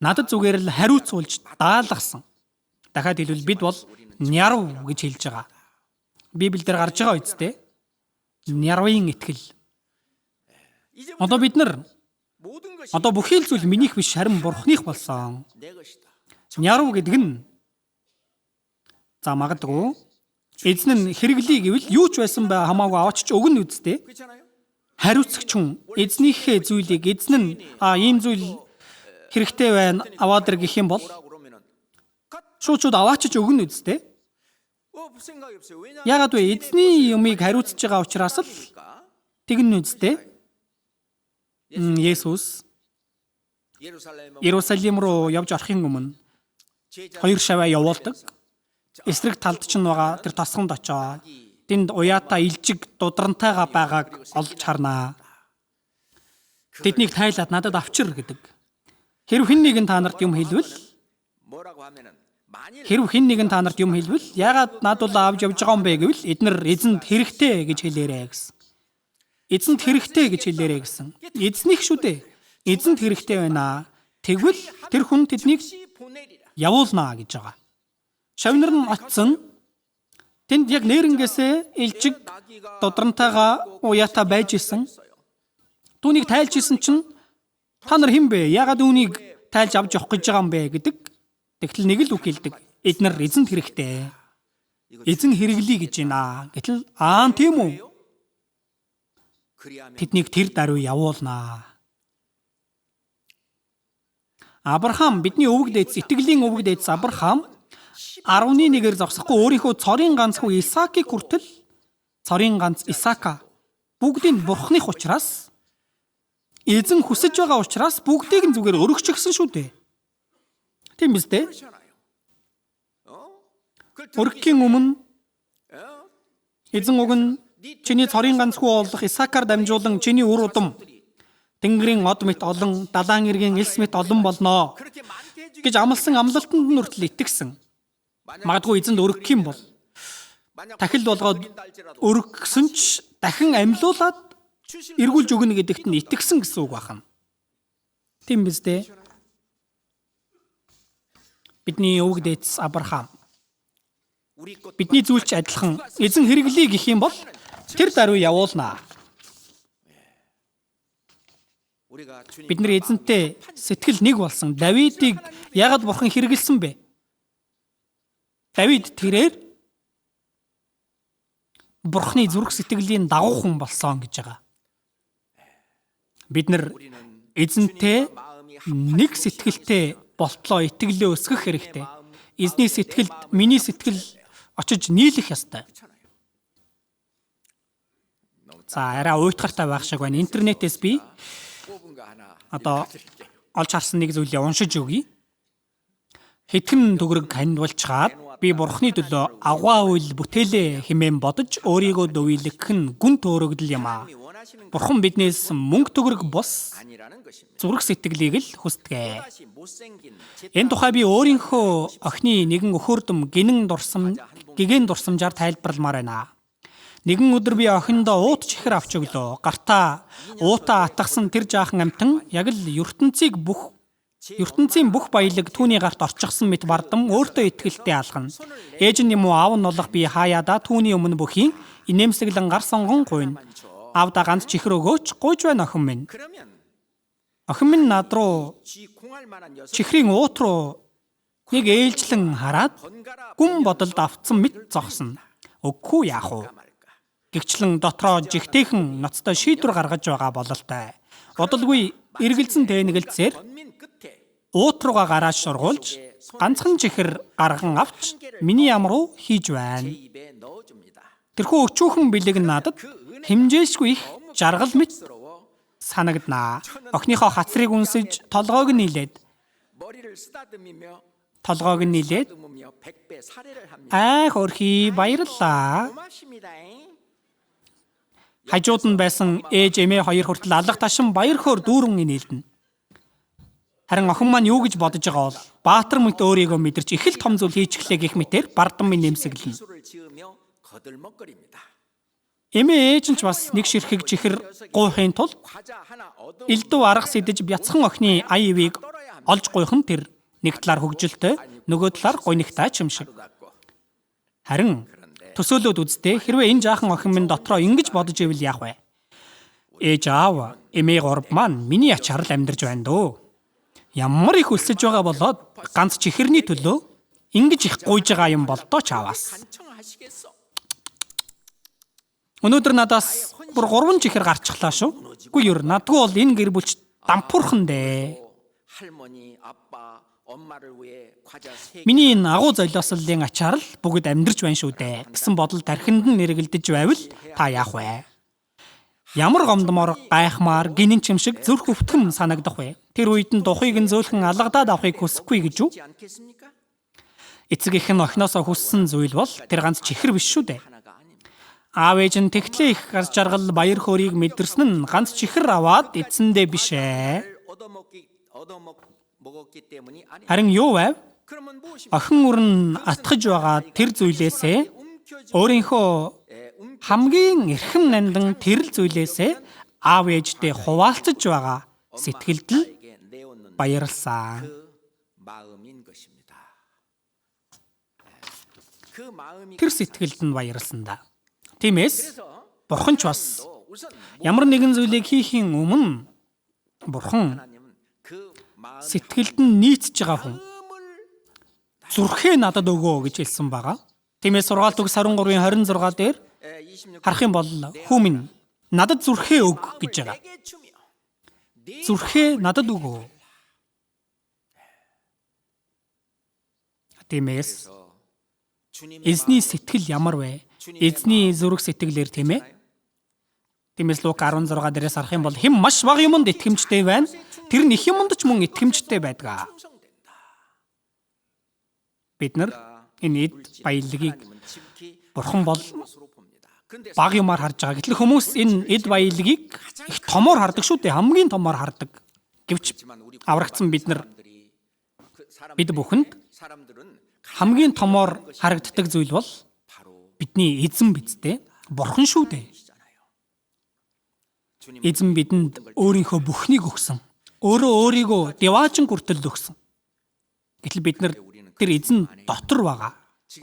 надад зүгээр л хариуцуулж даалгасан. Дахиад хэлбэл бид бол нярв гэж хэлж байгаа. Библиэлд гарч байгаа үстэй. Нярвын итгэл. Бид нар бүхий л зүйл минийх биш харин Бурханых болсон. Нярв гэдэг нь магадгүй эзэн нь хэрэглэе гэвэл юу ч байсан бай хамаагүй аваачч өгнө үстэй. Хариуцагч хүн эзнийхээ зүйлийг эзэн нь ийм зүйл хэрэгтэй байна аваад ир гэх юм бол шууд аваачч өгнө үстэй. Яагаад вэ? Эзний юмыг хариуцж байгаа учраас л тэгнэ үстэй. Есүс Иерусалим руу явж орохын өмнө 2 шаваа явуулдаг. Эсрэг талд ч байгаа тэр тосгонд очоо. Тэнд уяатаа илжиг дудрантайгаа байгааг олж харнаа. Тэднийг тайлаад надад авчир гэдэг. Хэрв хэн нэгэн та нарт юм хэлвэл яагаад надад авч явж байгаа юм бэ гэвэл эднэр эзэнд хэрэгтэй гэж хэлээрэй гэсэн. Эзэнд хэрэгтэй гэж хэлээрэй гэсэн. Эзнийх шүү дээ. Эзэнд хэрэгтэй байна. Тэгвэл тэр хүн тэднийг явуулнаа гэж байгаа. Шавнар нь очсон. Тэнд яг нэрнгээсээ илжиг додрантайгаа уяатаа байж исэн. Түүнийг тайлж исэн чинь та нар хэн бэ? Яагаад үүнийг тайлж авч явах гэж байгаа юм бэ гэдэг. Тэгтэл нэг л үг хэлдэг. Эднэр эзэнд хэрэгтэй. Эзэн хэрэглэе гэж байна. Гэтэл тийм үү? Тэднийг тэр даруй явуулнаа. Авраам бидний өвөг дээдс, итгэлийн өвөг дээдс Авраам 11-ээр зогсохгүй өөрийнхөө цорын ганц хүү Исаакийг хүртэл цорын ганц Исаака бүгдийг Бурханых учраас эзэн хүсэж байгаа учраас бүгдийг нь зүгээр өргөчихсөн шүү дээ. Тийм биз дээ? Өргөхийн өмнө эзэн уг нь чиний цорын ганц хүү болох Исаакаар дамжуулан чиний үр удам Тэнгэрийн од мэт олон, далайн эргийн элс мэт олон болноо гэж амласан амлалтанд нь хүртэл итгэсэн. Магадгүй эзэнд өргөх юм бол дахил болгоод өргөсөн ч дахин амьлуулад эргүүлж өгнө гэдэгт нь итгэсэн гэсэн үг байна. Тийм биз дээ? Бидний өвөг дээдс Авраам бидний зүйлч адилхан эзэн хэрэглэе гэх юм бол тэр даруй явуулнаа. Бид нар эзэнтэй сэтгэл нэг болсон. Давидыг яагаад Бурхан хэрэгэлсэн бэ? Давид тэрээр Бурханы зүрх сэтгэлийн дагуу хүн болсон гэж байгаа. Бид нар эзэнтэй нэг сэтгэлтэй болтлоо итгэлээ өсгөх хэрэгтэй. Эзний сэтгэлд миний сэтгэл очиж нийлэх ёстой. Арай уйтгартай байх шиг байна. Интернетээс би олж харсан нэг зүйлээ уншиж өгье. Хэдхэн төгрөг хандвалчгаад би Бурханы төлөө авгаа үйл бүтээлээ хэмээн бодож өөрийгөө дөвийлгэх нь гүн төөрөгдөл юм аа. Бурхан биднээс мөнгө төгрөг бус зүрх сэтгэлийг л хүсдэг. Энэ тухай би өөрийнхөө охины нэгэн өхөөрдөм гинэн дурсамжаар тайлбарламаар байна. Нэгэн өдөр би охиндоо уут чихэр авч өглөө. Гартаа уутаа атгасан тэр жаахан амтан яг л ертөнцийн бүх баялаг түүний гарт орчихсон мэт бардам өөртөө итгэлтэй алхана. Ээж нь юм уу аав нь болох би хаяада түүний өмнө бүхийн инээмсэглэн гар сонгон гуйна. Аавда ганц чихэр өгөөч гуйж байна охин минь. Охин минь над руу чихрийн уут руу нэг ээлжлэн хараад гүн бодолд автсан мэт зогсоно. Үгүй яах вэ? Гэгчлэн дотроо жигтэйхэн ноцтой шийдвэр гаргаж байгаа бололтой. Удалгүй эргэлзэн тэнэгэлцээр уут руугаа гараад шургуулж ганцхан чихэр гарган авч миний ям руу хийж байна. Тэрхүү өчүүхэн бэлэг нь надад хэмжээшгүй их жаргал мэт санагднаа. Охиныхоо хацрыг үнсэж толгойг нь нийлээд толгойг нь нийлээд хөрхий баярлаа. Хажууд нь байсан ээж эмээ хоёр хүртэл алга ташин баяр хөөр дүүрэн инээлдэнэ. Харин охин маань юу гэж бодож байгаа бол Баатар мэт өөрийгөө мэдэрч их л том зүйл хийж эхлэх гэх мэтээр бардам минь нэмсэглэнэ. Эмээ ээж нь ч бас нэг ширхэг чихэр гуйхын тулд элдв арга сэдэж бяцхан охины ая ивийг олж гуйхан тэр нэг талаар хөгжилтэй, нөгөө талаар гуйнагтай ч юм шиг. Харин төсөөлөд үзтээ хэрвээ энэ жаахан охин минь дотроо ингэж бодож ивэл яах вэ? Ээж аав, эмээ гурав маань миний ачаар л амьдарч байна дөө. Ямар их өлсөж байгаа болоод ганц чихэрний төлөө ингэж их гуйж байгаа юм бол доо чааваас. Өнөөдөр надаас бүр 3 чихэр гарчихлаа шүү. Үгүй юу, надгүй бол энэ гэр бүлч дампуурхан дээ. Миний энэ агуу золиослын ачаар л бүгд амьдарч байна шүү дээ гэсэн бодол тархинд нь нэргэлдэж байвал та яах вэ? Ямар гомдмоор гайхмаар гинэн чим шиг зүрх өвтгөн санагдах вэ? Тэр үед нь духыг нь зөөлхөн алгадаад авахыг хүсэхгүй гэж үү? Эцэг их нь охиноосоо хүссэн зүйл бол тэр ганц чихэр биш шүү дээ. Аав ээж нь тэгтлээ их гар жаргал баяр хөөргийг мэдэрсэн нь ганц чихэр аваад эцэндээ биш ээ. Харин юу вэ? Охин үрн атгаж байгаа тэр зүйлээсээ өөрийнхөө хамгийн эрхэм нандин тэрл зүйлээсээ аав ээжтэй хуваалцаж байгаа сэтгэлд л баярлсан. Тэр сэтгэлд нь баярлсан да. Тиймээс Бурхан ч бас ямар нэгэн зүйлийг хийхийн өмнө Бурхан сэтгэлд нь нийцж байгаа хүн зүрхээ надад өгөө гэж хэлсэн байгаа. Тиймээс сургаалт үг 13:26 дээр харах юм бол хүмүн надад зүрхээ өг гэж байгаа. Зүрхээ надад өгөө. Тиймээс эзний сэтгэл ямар вэ? Эзний зүрх сэтгэлээр тийм ээ. Тиймээс Лук 16 дээрээс харах юм бол хэн маш бага юмд итгэмжтэй байна. Тэр нь их юмд ч мөн итгэмжтэй байдаг. Бид нар энэ эд баялагийг Бурхан бол бага юмар харж байгаа. Гэтэл хүмүүс энэ эд баялагийг их томоор хардаг шүү дээ. Хамгийн томоор хардаг. Гэвч аврагдсан бид бүхэнд хамгийн томоор харагддаг зүйл бол бидний эзэн бидтэй Бурхан шүү дээ. Эзэн бидэнд өөрийнхөө бүхнийг өгсөн. Өөрийгөө деваажин хүртэл өгсөн. Гэтэл бид нар тэр эзэн дотор байгаа.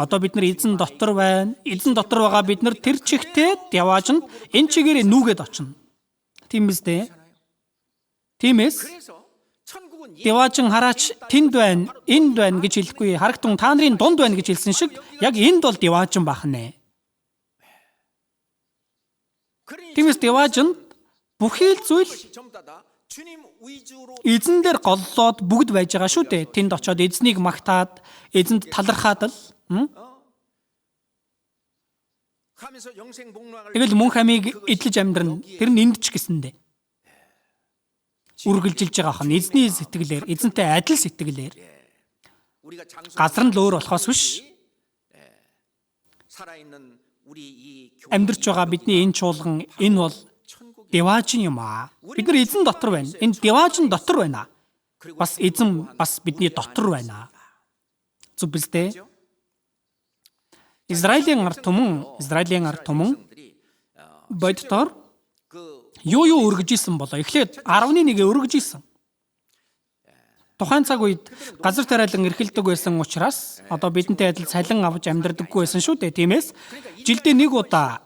Одоо бид нар эзэн дотор байна. Эзэн дотор байгаа бид нар тэр чигтээ деваажин энэ чигээрээ нүгэд очино. Тийм үстэй. Тиймээс деваажин хараач тэнд байна, энд байна гэж хэлэхгүй. Харагтун та нарын дунд байна гэж хэлсэн шиг яг энд бол деваажин бахнэ. Тиймээс деваажин бүхий л зүйл эзэн дээр голлоод бүгд байж байгаа шүү дээ. Тэнд очиод эзнийг магтаад, эзэнд талархаад л тэгэл мөн хамиг эдлэж амьдрна. Тэр нь энд ч гэсэндээ үргэлжилж байгаа хан эзний сэтгэлээр, эзэнтэй адил сэтгэлээр газар нь л өөр болохоос биш. Амьдарч байгаа бидний энэ чуулган энэ бол деваажин юм аа. Бид нар эзэн дотор байна. Энэ деваажин дотор байна. Бас эзэн бас бидний дотор байна. Зүг биз дээ? Израилийн ард түмэн боддоор юу өргөж исэн болоо. Эхлээд 11-ийг өргөж исэн. Тухайн цаг үед газар тариалан эрхэлдэг байсан учраас одоо бидэнтэй адил цалин авч амьдрдаггүй байсан шүү дээ. Тиймээс жилдээ нэг удаа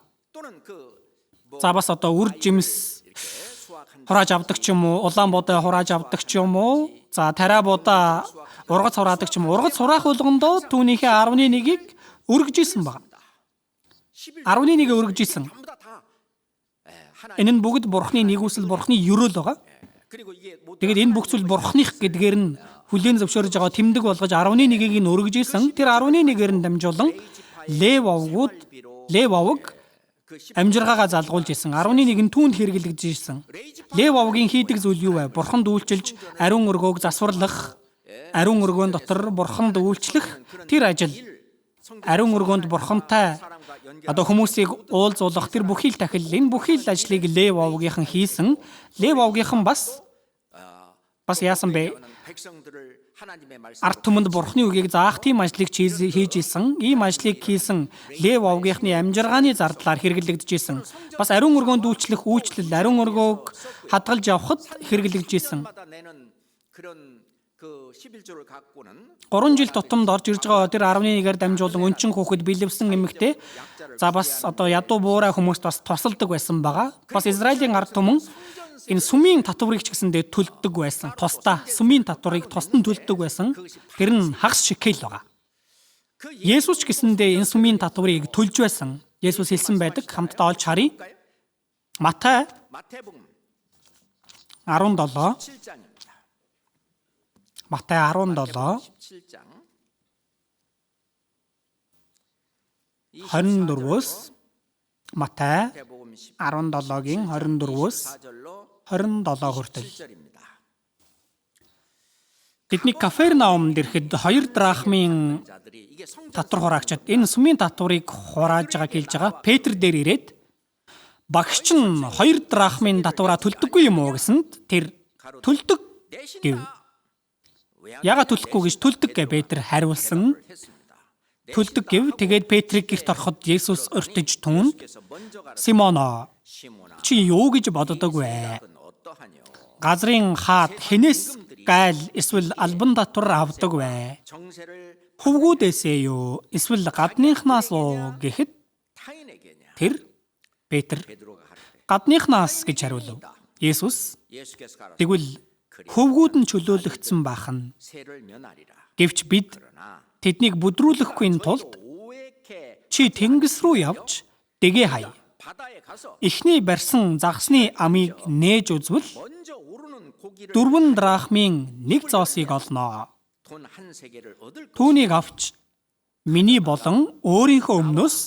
бас одоо үр жимс хурааж авдаг ч юм уу, улаан будаа хурааж авдаг ч юм уу, тариа будаа ургац хураадаг ч юм уу. Ургац хураах болгондоо түүнийхээ 11-ийг өргөж исэн баг. 11-ийг өргөж исэн. Энэ нь бүгд Бурхны нэгүсэл, Бурхны ерөөл байгаа. Тэгээд энэ бүх зүйл Бурхных гэдгээр нь хүлээн зөвшөөрж байгаа тэмдэг болгож 11-ийг нь өргөж исэн. Тэр 11-ээр нь дамжуулан Лев овог амжиргаагаа залгуулж исэн. 11-ийг нь түүнд хэрэглэж исэн. Лев овгийн хийдэг зүйл юу вэ? Бурханд үйлчилж, ариун өргөөг засварлах, ариун өргөөн дотор бурханд үйлчлэх тэр ажил, ариун өргөөнд бурхантай хүмүүсийг уулзуулах тэр бүхий л тахил, энэ бүхий л ажлыг Лев овгийнхан хийсэн. Лев овгийнхан бас яасан бэ? Ард түмэнд бурхны үгийг заах тийм ажлыг хийж исэн. Ийм ажлыг хийсэн Лев овгийнхны амжиргааны зардлаар хэрэглэгдэж исэн. Бас ариун өргөөнд үйлчлэх үйлчлэл, ариун өргөөг хадгалж явахад хэрэглэгдэж исэн. 3 жил тутамд орж ирж байгаа тэр 11-ээр дамжуулан өнчин хүүхэд бэлэвсэн эмэгтэй. Бас ядуу буурай хүмүүст бас тусалдаг байсан байгаа. Бас Израилийн ард түмэн энэ сүмийн татварыг ч гэсэндээ төлдөг байсан. Тусдаа сүмийн татварыг тусдан төлдөг байсан. Тэр нь хагас шекел байгаа. Есүс ч гэсэндээ энэ сүмийн татварыг төлж байсан. Есүс хэлсэн байдаг. Хамтдаа олж харъя. Матай 17. Матай 17 24-өөс Матай 17-гийн 24-өөс 27 хүртэл. Тэдний Кафернаумд ирэхэд 2 драхмын татвар хураагчид энэ сүмийн татварыг хурааж байгааг хэлж байгаа. Петр дээр ирээд багш нь 2 драхмын татвараа төлдөггүй юм уу гэсэнд тэр төлдөг гэв. Яагаад төлөхгүй гэж төлдөг гэж Петр хариулсан. Төлдөг гэв. Тэгээд Петрийг гэрт ороход Есүс уртж түүнд Симоно чи юу гэж боддог вэ? Газрын хаад хэнээс гайл эсвэл албан татвар авдаг вэ? Хөвгүүдээсээ юу? Эсвэл гадныхнаас уу гэхэд тэр Петр гадныхнаас гэж хариулв. Есүс тэгвэл хөвгүүд нь чөлөөлөгдсөн бахан. Гэвч бид тэднийг бүдрүүлэхгүй тулд чи тэнгис рүү явж дэгээ хай. Эхний барьсан загсны амийг нээж үзвэл 4 драхмын 1 зоосыг олноо. Түүнийг авч миний болон өөрийнхөө өмнөөс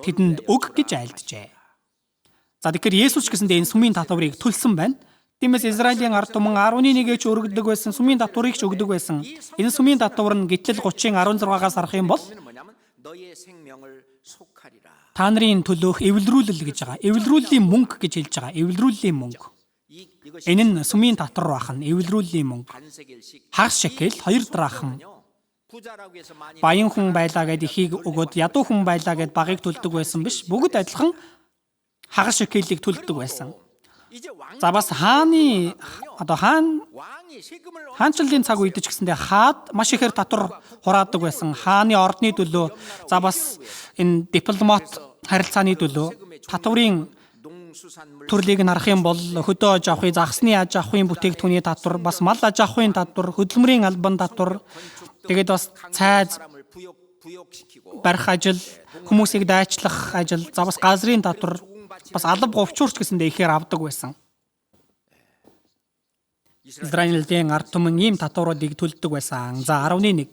тэдэнд өг гэж айлджээ. Тэгэхээр Есүс гэсэндээ энэ сүмийн татварыг төлсөн байна. Тиймээс Израилийн ард түмэн 11-ээс өргөдөг байсан, сүмийн татварыг ч өгдөг байсан. Энэ сүмийн татвар нь гитлэл 30-16-аас харах юм бол та нарын төлөөх эвлэрүүлэл гэж байгаа. Эвлэрүүллийн мөнгө гэж хэлж байгаа. Эвлэрүүллийн мөнгө. Энэ нь сүмийн татвар бахан, эвлэрүүллийн мөнгө. Хагас шекел 2 драхм. Баян хүн байлаа гэд ихийг өгөөд ядуу хүн байлаа гэд багыг төлдөг байсан биш. Бүгд адилхан хагас шекелийг төлдөг байсан. Бас хаанчлалын цаг үед ч гэсэндээ хаад маш ихээр татвар хураадаг байсан. Хааны ордны төлөө, бас энэ дипломат харилцааны төлөө татварын төрлийг нь харах юм бол хөдөө аж ахуйн, загсны аж ахуйн бүтээгдэхүүний татвар, бас мал аж ахуйн татвар, хөдөлмөрийн албан татвар, тэгээд бас цайз барих ажил, хүмүүсийг дайчлах ажил, бас газрын татвар, бас алба говчуурч гэсэндээ ихээр авдаг байсан. Израилийн ард түмэн ийм татваруудыг төлдөг байсан. 11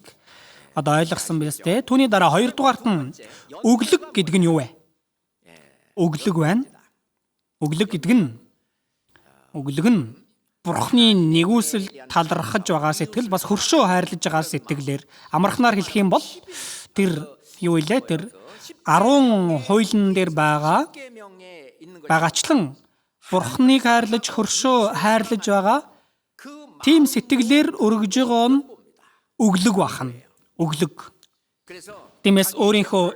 ойлгосон биз дээ. Түүний дараа 2 дугаарт нь өглөг гэдэг нь юу вэ? Өглөг байна. Өглөг гэдэг нь Бурхны нэгүсэл талархаж байгаа сэтгэл, бас хөршөө хайрлаж байгаа сэтгэлээр амархнаар хэлэх юм бол тэр юу илээ? Тэр 10 хуулийн дээр байгаачлан Бурхныг хайрлаж, хөршөө хайрлаж байгаа тийм сэтгэлээр өргөж байгаа нь өглөг бахна. Өглөг. Тиймээс өөрийнхөө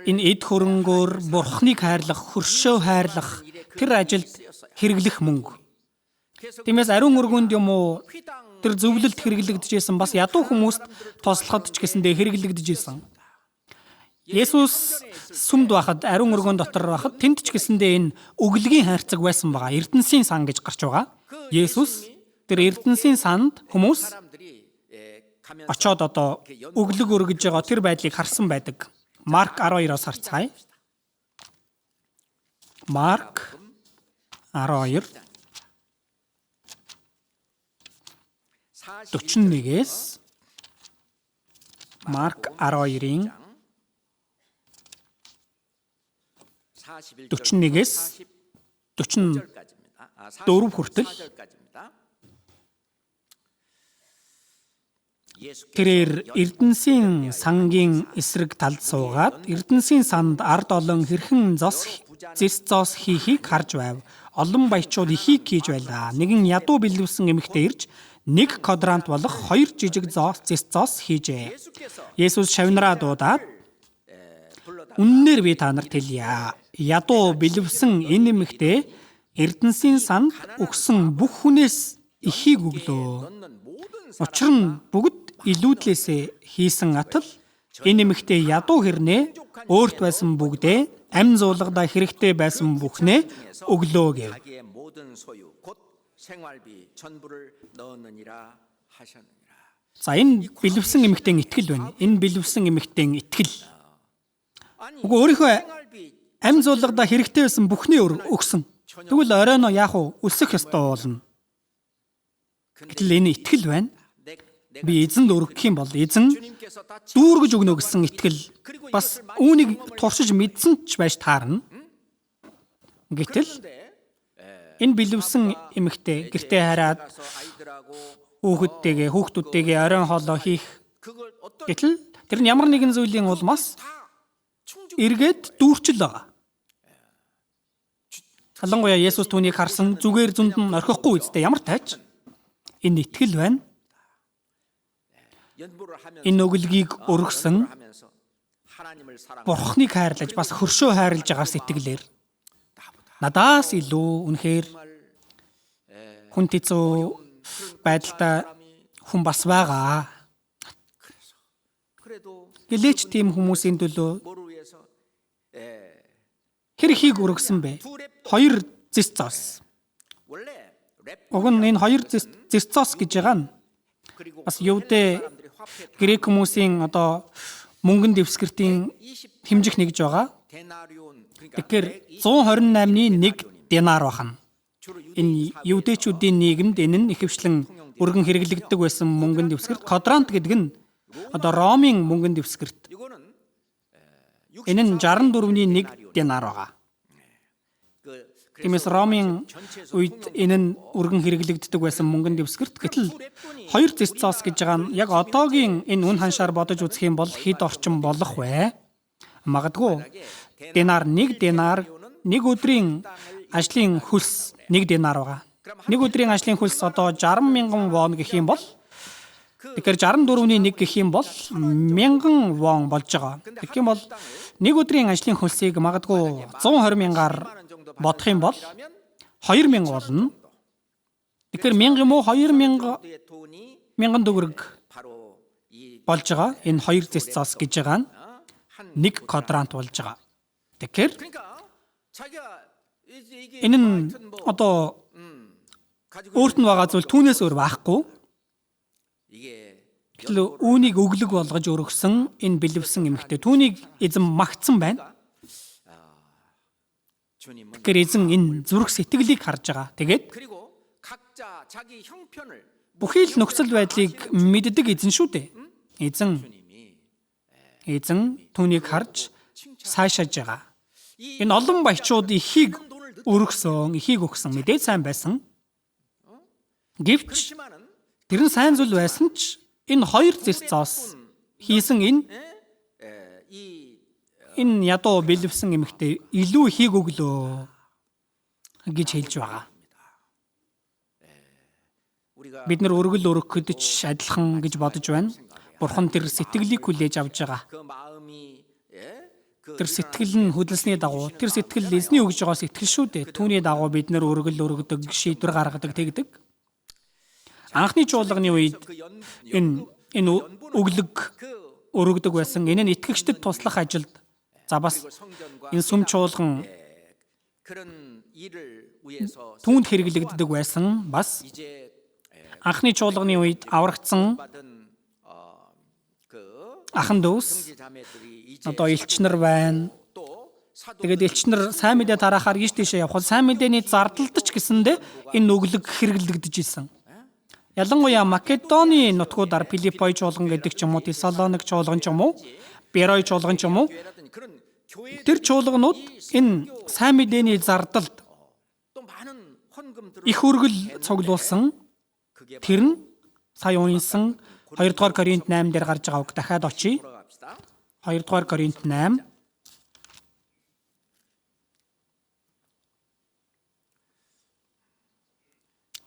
энэ эд хөрөнгөөр Бурхныг хайрлах, хөршөө хайрлах тэр ажилд хэрэглэх мөнгө. Тиймээс ариун өргөнд юм уу тэр зөвлөлд хэрэглэгдэж байсан, бас ядуу хүмүүст туслахад ч гэсэндээ хэрэглэгдэж байсан. Есүс сүмд байхад, ариун өргөөн дотор байхад тэнд ч гэсэндээ энэ өглөгийн хайрцаг байсан байгаа. Эрдэнсийн сан гэж гарч байгаа. Есүс тэр эрдэнсийн санд хүмүүс очоод өглөг өргөж байгаа тэр байдлыг харсан байдаг. Марк 12-оос харцгаая. Марк 12 41-ээс Марк 12-ийн 41-ээс 44 хүртэл тэрээр Эрдэнсийн сангийн эсрэг талд суугаад Эрдэнсийн санд ард олон хэрхэн зэс зоос хийхийг харж байв. Олон баячууд ихийг хийж байлаа. Нэгэн ядуу бэлэвсэн эмэгтэй ирж нэг квадрант болох 2 жижиг зэс зоос хийжээ. Есүс шавнараа дуудаад үннээр би та нарт хэлье. Ядуу бэлэвсэн энэ эмэгтэй Эрдэнсийн санд өгсөн бүх хүнээс ихийг өглөө. Учир нь бүгд илүүдлээсээ хийсэн атал энэ эмэгтэй ядуу хэрнээ өөрт байсан бүгдээ амь зуулгадаа хэрэгтэй байсан бүхнээ өглөө гэв. За энэ бэлэвсэн эмэгтэйн итгэл байна. Энэ бэлэвсэн эмэгтэйн итгэл. Уг өөрийнхөө амь зуулгадаа хэрэгтэй байсан бүхний өгсөн. Тэгвэл оройно яах вэ? Үлсэх ёстой болно. Гэтэл энэ итгэл байна. Би эзэнд өргөх юм бол эзэн дүүргэж өгнө гэсэн итгэл бас үүнийг туршиж мэдсэн ч байж таарна. Гэтэл энэ бэлэвсэн эмэгтэй гэртээ хараад хүүхдүүдтэйгээ оройн хоолоо хийх. Гэтэл тэр нь ямар нэгэн зүйлийн улмаас эргээд дүүрчил байгаа. Халангуяа Есүс түүнийг харсан зүгээр зүнд нь орхихгүй үстэй ямар тайч. Энэ итгэл байна. Энэ өглөгийг өргөсөн Бурхныг хайрлаж бас хөршөө хайрлаж байгаа сэтгэлээр надаас илүү үнэхээр хүн тэцүү байдалтай хүн бас байгаа. Гэлээч тийм хүмүүсийн төлөө хэрхийг өргөсөн бэ? 2 зэс зоос. Уг нь энэ 2 зэс зоос гэж байгаа нь бас Юудэ Грек хүмүүсийн мөнгөн дэвсгэртийн хэмжих нэгж байгаа. Тэгэхээр 128-ны 1 динар байна. Энэ Юудэчүүдийн нийгэмд энэ нь ихэвчлэн өргөн хэрэглэгддэг байсан мөнгөн дэвсгэрт. Квадрант гэдэг нь Ромын мөнгөн дэвсгэрт. Энэ нь 64-ний 1 динар байгаа. Тиймээс Ромын үед энэ нь өргөн хэрэглэгддэг байсан мөнгөн дэвсгэрт. Гэтэл 2 зэс зоос гэж байгаа нь яг одоогийн энэ үн ханшаар бодож үзэх юм бол хэд орчим болох вэ? Магадгүй динар 1 динар 1 өдрийн ажлын хөлс 1 динар байгаа. 1 өдрийн ажлын хөлс 60,000 вон гэх юм бол тэгэхээр 64-ний 1 гэх юм бол 1000 вон болж байгаа. Тэгэх юм бол 1 өдрийн ажлын хөлсийг магадгүй 120,000-аар бодох юм бол 2000 болно. Тэгэхээр 1000 юм уу 2000 төгрөг болж байгаа. Энэ 2 зэс зоос гэж байгаа нь 1 квадрант болж байгаа. Тэгэхээр энэ нь өөрт нь байгаа зүйл түүнээс өөр байхгүй. Гэтэл үүнийг өглөг болгож өргөсөн энэ бэлэвсэн эмэгтэй түүнийг эзэн магтсан байна. Тэгэхээр эзэн энэ зүрх сэтгэлийг харж байгаа. Тэгээд бүхий л нөхцөл байдлыг мэддэг эзэн шүү дээ. Эзэн түүнийг харж сайшааж байгаа. Энэ олон баячууд ихийг өргөсөн, ихийг өгсөн мэдээ сайн байсан. Гэвч тэр нь сайн зүйл байсан ч энэ 2 зэс зоос хийсэн энэ ядуу бэлэвсэн эмэгтэй илүү ихийг өглөө гэж хэлж байгаа. Бид нар өргөл өргөхөд ч адилхан гэж бодож байна. Бурхан тэр сэтгэлийг хүлээж авч байгаа. Тэр сэтгэл нь хөдөлсөний дагуу тэр сэтгэл эзний өгж байгаа сэтгэл шүү дээ. Түүний дагуу бид нар өргөл өргөдөг, шийдвэр гаргадаг, тэгдэг. Анхны чуулганы үед энэ өглөг өргөдөг байсан. Энэ нь итгэгчдэд туслах ажилд бас энэ сүм чуулган түүнд хэрэглэгддэг байсан. Бас анхны чуулганы үед аврагдсан ахан дүүс элчнэр байна. Тэгээд элчнэр сайн мэдээ тараахаар ийш тийшээ явхад сайн мэдээний зардалдч гэсэндээ энэ өглөг хэрэглэгдэж исэн. Ялангуяа Македоны нутгуудаар Филиппой чуулган гэдэг ч юм уу, Тесалоник чуулган ч юм уу, Берой чуулган ч юм уу, тэр чуулганууд энэ сайн мэдээний зардалд их өргөл цуглуулсан. Тэр нь сая уянсан 2 дугаар Коринт 8 дээр гарч байгаа үг дахиад очие. 2 дугаар Коринт 8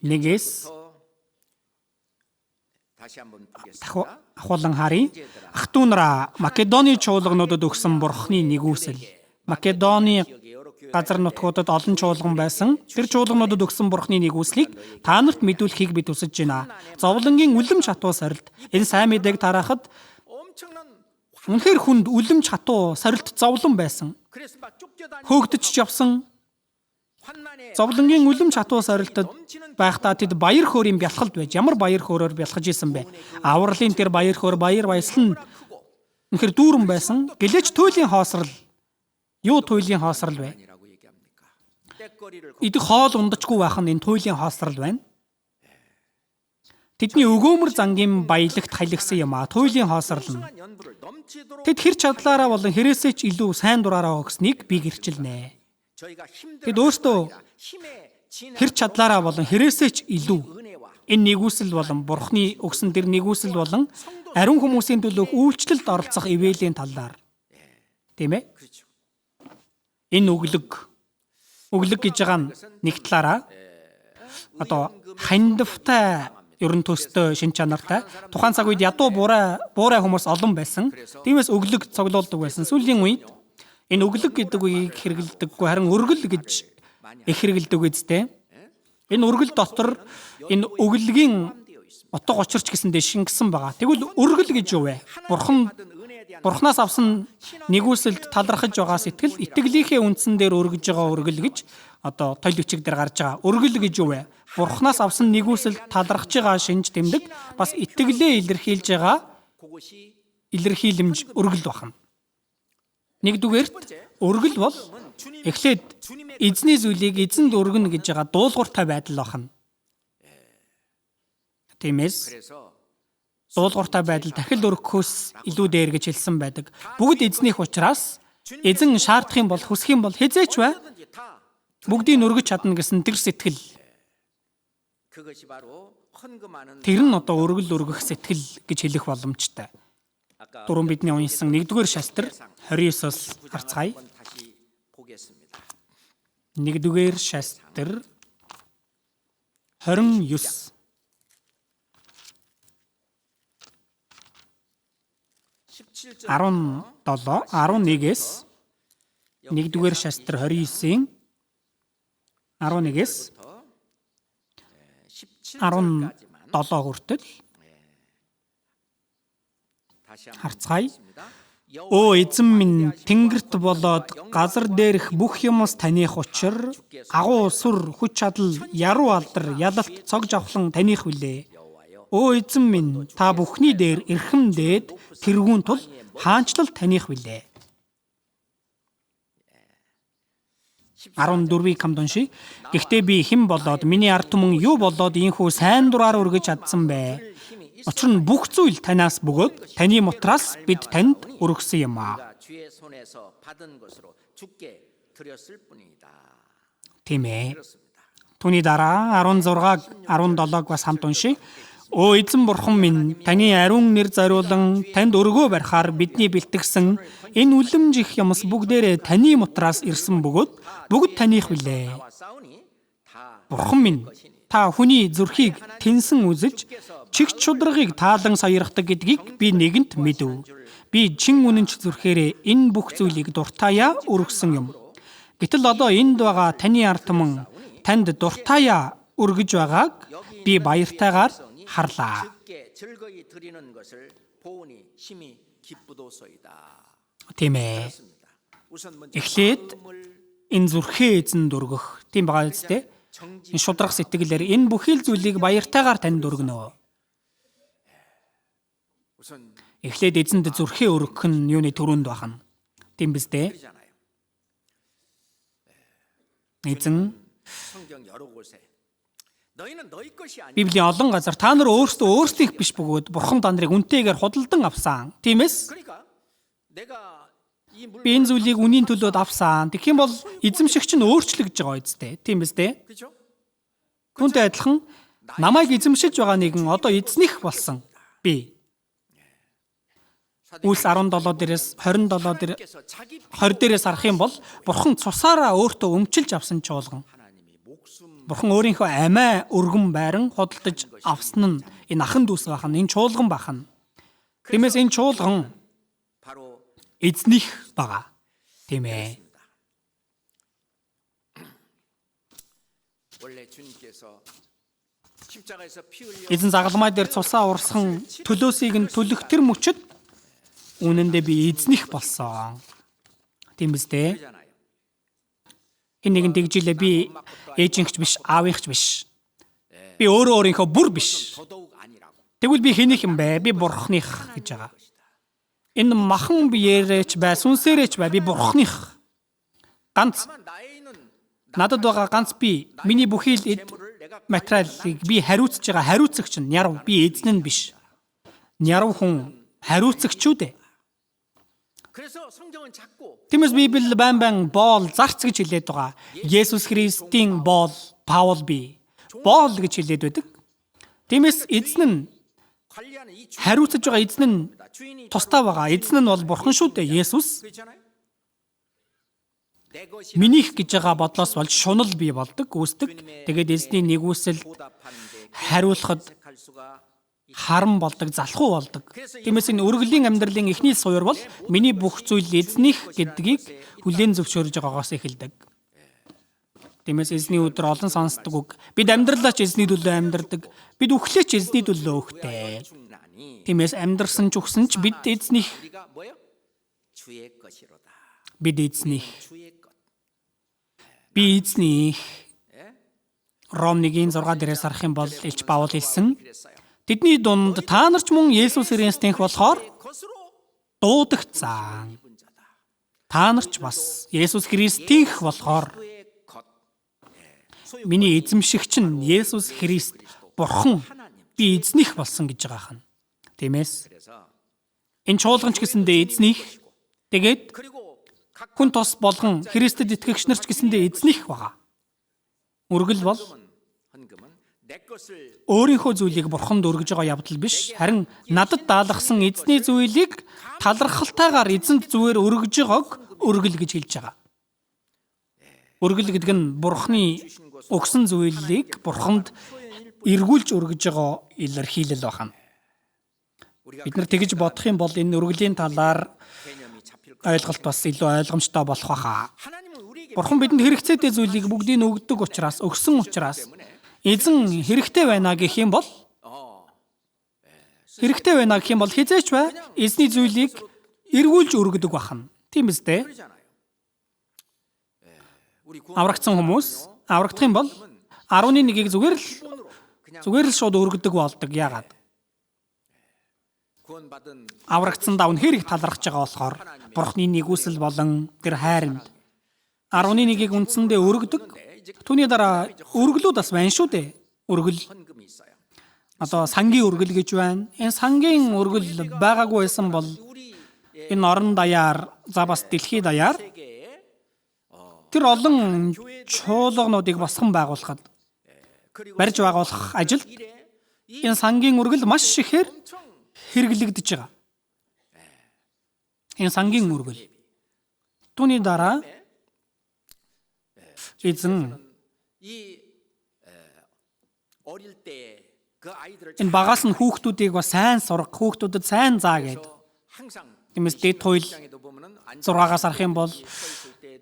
1-ээс ахуулан харъя. Ах トゥ нараа Македоны чуулгануудад өгсөн Бурхны нэгүсэл. Македоны газар нутгуудад олон чуулган байсан. Тэр чуулгануудад өгсөн Бурхны нэгүслийг та нарт мэдүүлэхийг бид хүсэж байна. Зовлонгийн үлэмж хатуу сорилт. Энэ сайн мэдээг тараахад үнэхээр хүнд үлэмж хатуу сорилт зовлон байсан. Хөөгдөж явсан. Зовлонгийн үлэмж хатуу сорилтод байхдаа тэд баяр хөөрийн бялхалд байж ямар баяр хөөрөөр бялхаж исэн бэ? Авралын тэр баяр хөөр баяр баясгал нь үнэхээр дүүрэн байсан. Гэлээч туйлын хоосрал. Юу туйлын хоосрал вэ? Идэх хоол ундачгүй байх нь энэ туйлын хоосрал байна. Тэдний өгөөмөр зангийн баялагт халигсан юм а. Туйлын хоосрал нь. Тэд хэр чадлаараа болон хэрэгсээ ч илүү сайн дураараа өгснийг би гэрчилнэ. Тэд өөртөө хэр чадлаараа болон хэрэгсээ ч илүү энэ нэгүсэл болон Бурхны өгсөн тэр нэгүсэл болон ариун хүмүүсийн төлөө үйлчлэлд оролцох ивэлийн талаар тийм ээ. Энэ өглөг гэж байгаа нь нэг талаараа одоо хандвтай ерөн төстэй шин чанартай тухайн цаг үед ядуу буурай хүмүүс олон байсан. Тиймээс өглөг цоглуулдаг байсан. Сүүлийн үед энэ өглөг гэдэг үгийг хэрэглэдэггүй харин өргөл гэж их хэрэглэдэг үстэй. Энэ өргөл дотор энэ өглөгийн утга учирч гэсэндээ шингэсэн байгаа. Тэгвэл өргөл гэж юу вэ? Бурхнаас авсан нэгүсэлд талархаж байгаа сэтгэл итгэлийнхээ үндсэн дээр өргөж байгаа өргөл гэж одоо тойл бичиг дээр гарч байгаа. Өргөл гэж юу вэ? Бурхнаас авсан нэгүсэлд талархаж байгаа шинж тэмдэг бас итгэлээ илэрхийлж байгаа илэрхийлэмж өргөл байна. Нэгдүгээрт өргөл бол эхлээд эзний зүйлийг эзэнд өргөнө гэж байгаа дуулууртай байдал байна. Тиймээс дуулууртай байдал дахил өргөхөөс илүү дээр гэж хэлсэн байдаг. Бүгд эзнийх учраас эзэн шаардах юм бол хүсэх юм бол хязээч бай. Бүгдийг өргөж чадна гэсэн тэр сэтгэл. Тэр нь одоо өргөл өргөх сэтгэл гэж хэлэх боломжтой. Дөрөв бидний уншсан 1-р шалтар 29-оос харцгаая. 1-р шалтар 29 11-ээс 1-р шалтар 29-ийн 11-ээс 17 хүртэл харцгаая. Оо эзэн минь тэнгэрт болоод газар дээрх бүх юмс таних учир агуу сүр хүч чадал яруу алдар ялалт цог жавхлан таних билээ. Оо эзэн минь та бүхний дээр эрхэм дээд тэргүүн тул хаанчлал таних билээ. 14-ийг хамт уншия. Гэхдээ би хэн болоод миний ард түмэн юу болоод ийхүү сайн дураар өргөж чадсан бэ? Учир нь бүх зүйл танаас бөгөөд таны мутраас бид танд өргөсөн юм аа. Тийм ээ. Түүний дараа 16-г 17-г бас хамт уншия. Оо эзэн бурхан минь таны ариун нэр зориулан танд өргөө барихаар бидний бэлтгэсэн энэ үлэмж их юмс бүгдээрээ таны мутраас ирсэн бөгөөд бүгд таних билээ. Бурхан минь та хүний зүрхийг тэнсэн үзэж чигч чударгыг таалан саярхдаг гэдгийг би нэгэнт мэдв. Би чин үнэнч зүрхээрээ энэ бүх зүйлийг дуртаяа өргөсөн юм. Гэтэл одоо энд байгаа таны ард түмэн танд дуртаяа өргөж байгааг би баяртайгаар харлаа. Тийм ээ. Эхлээд энэ зүрхээ эзэнд өргөх. Тийм байгаа үстэй. Энэ шудрах сэтгэлээр энэ бүхий л зүйлийг баяртайгаар танд өргөнө. Эхлээд эзэнд зүрхээ өргөх нь юуны төрөнд байна. Тийм биз дээ? Эзэн Библийн олон газар та нар өөрсдийнх биш бөгөөд бурхан та нарыг үнэтэйгээр худалдан авсан. Тиймээс би энэ зүйлийг үнийн төлөөд авсан. Тэгэх юм бол эзэмшигч нь өөрчлөгдөж байгаа үстэй. Тийм биз дээ? Түүнтэй адилхан намайг эзэмшиж байгаа нэгэн одоо эзнийх болсон. Би. Үлс 17 дээрээс 27 дээр 20 дээрээс харах юм бол Бурхан цусаараа өөртөө өмчилж авсан чуулган. Бурхан өөрийнхөө амиа өргөн байран худалдаж авсан нь энэ ахан дүүс бахан, энэ чуулган бахан. Тиймээс энэ чуулган эзнийх байгаа. Тийм ээ. Эзэн загалмай дээр цусаа урсган төлөөсийг нь төлөх тэр мөчөд үнэндээ би эзнийх болсон. Тийм үстэй. Энэ нэгэн тэгжилээ би ээжингч биш, аавынхч биш. Би өөрийнхөө бүр биш. Тэгвэл би хэнийх юм бэ? Би Бурханых гэж байгаа. Энэ махан биеэрээч бай, сүнсээрээч бай, би Бурханых. Ганц надад байгаа ганц би, миний бүхий л материалыг би хариуцж байгаа хариуцагч нь нярв, би эзэн нь биш. Нярв хүн хариуцагч үү дээ. Тиймээс Библи байн боол зарц гэж хэлээд байгаа. Есүс Христийн боол, Паул би. Боол гэж хэлээд байдаг. Тиймээс эзэн нь хариуцж байгаа эзэн нь тустай байгаа. Эзэн нь бол Бурхан шүү дээ, Есүс. Минийх гэж байгаа бодлоос болж шунал бий болдог, үүсдэг. Тэгээд эзний нэгүсэл хариулахад харам болдог, залхуу болдог. Тиймээс энэ өргөлийн амьдралын эхний суурь бол миний бүх зүйл эзнийх гэдгийг хүлээн зөвшөөрж байгаагаас эхэлдэг. Тиймээс эзний өдөр олон сонсдог үг. Бид амьдралаач эзний төлөө амьдардаг. Бид үхлээч эзний төлөө үхтэй. Тиймээс амьдрсан ч үхсэн ч бид эзнийх. Бид эзнийх. Би эзнийх. Ром 1:6 дээрээс харах юм бол Илч Паул хэлсэн. Тэдний дунд та нар ч мөн Есүс Христийнх болохоор дуудагцсан. Та нар ч бас Есүс Христийнх болохоор миний эзэмшигч нь Есүс Христ Бурхан би эзнийх болсон гэж байгаа хань. Тиймээс энэ чуулганч гэсэндээ эзнийх. Тэгээд хүн тус болгон Христэд итгэгч нар ч гэсэндээ эзнийх байгаа. Үргэл бол өөрийнхөө зүйлийг Бурханд өргөж байгаа явдал биш, харин надад даалгасан эзний зүйлийг талархалтайгаар эзэнд зүгээр өргөж байгааг өргөл гэж хэлж байгаа. Өргөл гэдэг нь Бурханы өгсөн зүйлийг Бурханд эргүүлж өргөж байгаа илэрхийлэл байна. Бид нар тэгж бодох юм бол энэ өргөлийн талаар ойлголт бас илүү ойлгомжтой болох байхаа. Бурхан бидэнд хэрэгцээтэй зүйлийг бүгдийг өгдөг учраас, өгсөн учраас эзэн хэрэгтэй байна гэх юм бол хизээч бай эзний зүйлийг эргүүлж өргөдөг бахан. Тийм үстэй. Аврагдсан хүмүүс аврагдах юм бол 11-ийг зүгээр л шууд өргөдөг болдог. Яагаад? Аврагдсандаа үнэхээр их талархаж байгаа болохоор Бурхны нэгүсэл болон тэр хайранд 11-ийг үндсэндээ өргөдөг. Түүний дараа өргөлүүд бас байна шүү дээ. Өргөл. Одоо сангийн өргөл гэж байна. Энэ сангийн өргөл байгаагүй байсан бол энэ орон даяар, за бас дэлхий даяар тэр олон чуулгануудыг босгон байгуулахад барьж байгуулах ажилд энэ сангийн өргөл маш ихээр хэрэглэгдэж байгаа. Энэ сангийн өргөл. Түүний дараа эзэн энэ багаас нь хүүхдүүдийг бас сайн сурах, хүүхдүүдэд сайн заа гэдэг. Тиймээс дэд туйл 6-аас харах юм бол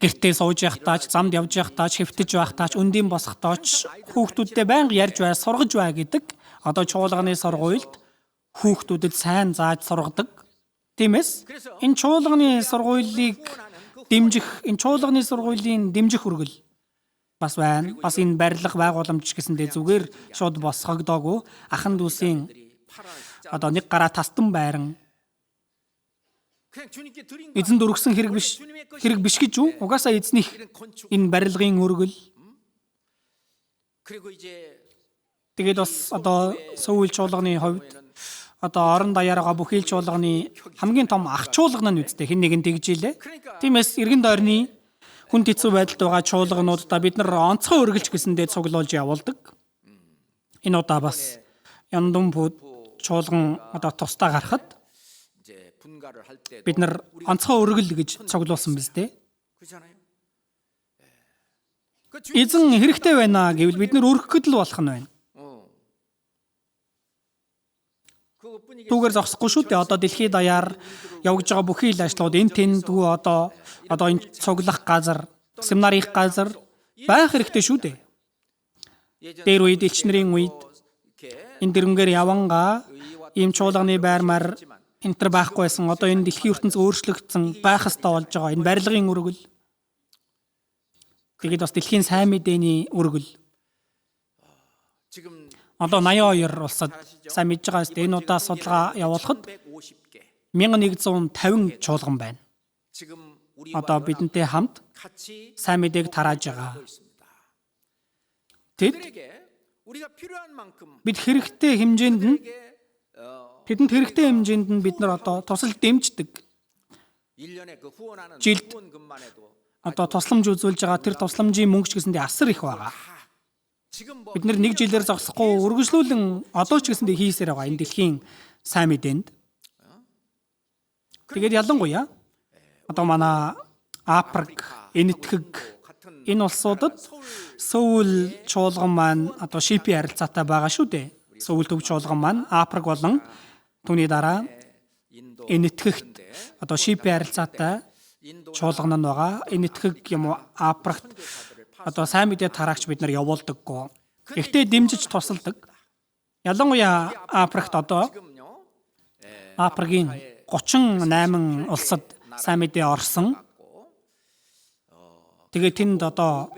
гэртээ сууж явахдаа ч, замд явж явахдаа ч, хэвтэж байхдаа ч, өндийн босохдоо ч хүүхдүүдтэй байнга ярьж бай, сургаж бай гэдэг. Одоо чуулганы сургуульд хүүхдүүдэд сайн зааж сургадаг. Тиймээс энэ чуулганы сургуулийг дэмжих, энэ чуулганы сургуулийн дэмжих өргөл бас байна. Бас энэ барилга байгууламж гэсэндээ зүгээр шууд босгогдоогүй. Ахан дүүсийн одоо нэг гараа тастан байран эзэнд өргөсөн хэрэг биш гэж юу? Угаасаа эзнийх энэ барилгын өргөл. Тэгээд бас одоо сүүл чуулганы хувьд одоо орон даяараа бүхий л чуулганы хамгийн том ах чуулган нь үстэй хэн нэгэн тэгжилээ. Тиймээс эргэн тойрны хүн хэцүү байдалд байгаа чуулгануудаа бид нар онцгой өргөлж гэсэндээ цуглуулж явуулдаг. Энэ удаа бас Яндумпуд чуулган одоо тусдаа гарахад бид нар онцгой өргөл гэж цуглуулсан биз дээ. Эзэн хэрэгтэй байна гэвэл бид нар өргөхөд л болох нь байна. Түүгээр зогсохгүй шүү дээ. Одоо дэлхийд даяар явж байгаа бүхий л ажлууд энэ тэндгүй одоо энэ цуглах газар, семинарын газар байх хэрэгтэй шүү дээ. Дээр үед элчнэрийн үед энэ дэрэнгээр явангаа ийм чуулганы байрмаар энтер байхгүй байсан. Одоо энэ дэлхийн ертөнц өөрчлөгдсөн байх ёстой болж байгаа. Энэ барилгын өргөл. Тэгээд бас дэлхийн сайн мэдээний өргөл. Одоо 82 улсад сайн мэдж байгаа шүү дээ. Энэ удаа судалгаа явуулахад 1150 чуулган байна. Одоо бидэнтэй хамт сайн мэдээг тарааж байгаа. Тэд бид хэрэгтэй хэмжээнд нь тэдэнд хэрэгтэй хэмжээнд нь бид нар одоо тусал дэмждэг. Жилд одоо тусламж үзүүлж байгаа тэр тусламжийн мөнгө ч гэсэндээ асар их байгаа. Бид нар нэг жилээр зогсохгүй үргэлжлүүлэн одоо ч гэсэндээ хийсээр байгаа энэ дэлхийн сайн мэдээнд. Тэгээд ялангуяа одоо манай Африк, Энэтхэг энэ улсуудад Сөүл чуулган маань одоо шипи харилцаатай байгаа шүү дээ. Сөүл төв чуулган маань Африк болон түүний дараа Энэтхэгт одоо шипи харилцаатай чуулган нь байгаа. Энэтхэг юм уу Африкт одоо сайн мэдээ тараагч бид нар явуулдаггүй. Гэхдээ дэмжиж тусалдаг. Ялангуяа Африкт одоо Африкийн 38 улсад сайн мэдээ орсон. Тэгээд тэнд одоо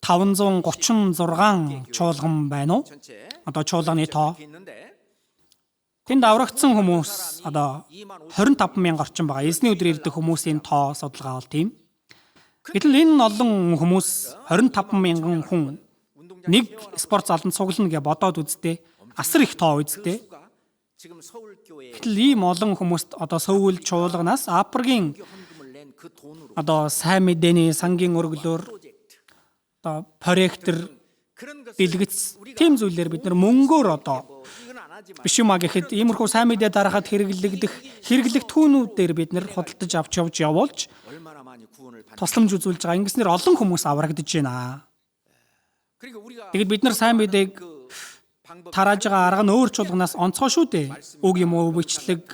536 чуулган байна уу? Одоо чуулганы тоо. Тэнд аврагдсан хүмүүс одоо 25,000 орчим байгаа. Эзний өдөр ирдэг хүмүүсийн тоо судалгаа бол тийм. Гэтэл энэ олон хүмүүс 25,000 хүн нэг спорт заланд цуглана гэж бодоод үзтээ. Асар их тоо үзтээ. Гэтэл ийм олон хүмүүст одоо Сөүл чуулганаас Африкийн одоо сайн мэдээний сангийн өргөлөөр одоо проектор дэлгэц тийм зүйлээр бид нар мөнгөөр одоо биш юм а гэхэд иймэрхүү сайн мэдээ дарахад хэрэглэх түүнүүдээр бид нар худалдаж авч явуулж тусламж үзүүлж байгаа. Ингэснээр олон хүмүүс аврагдаж байна. Тэгэд бид нар сайн мэдээг тарааж байгаа арга нь өөр чуулганаас онцгой шүү дээ. Үг юм уу, бичлэг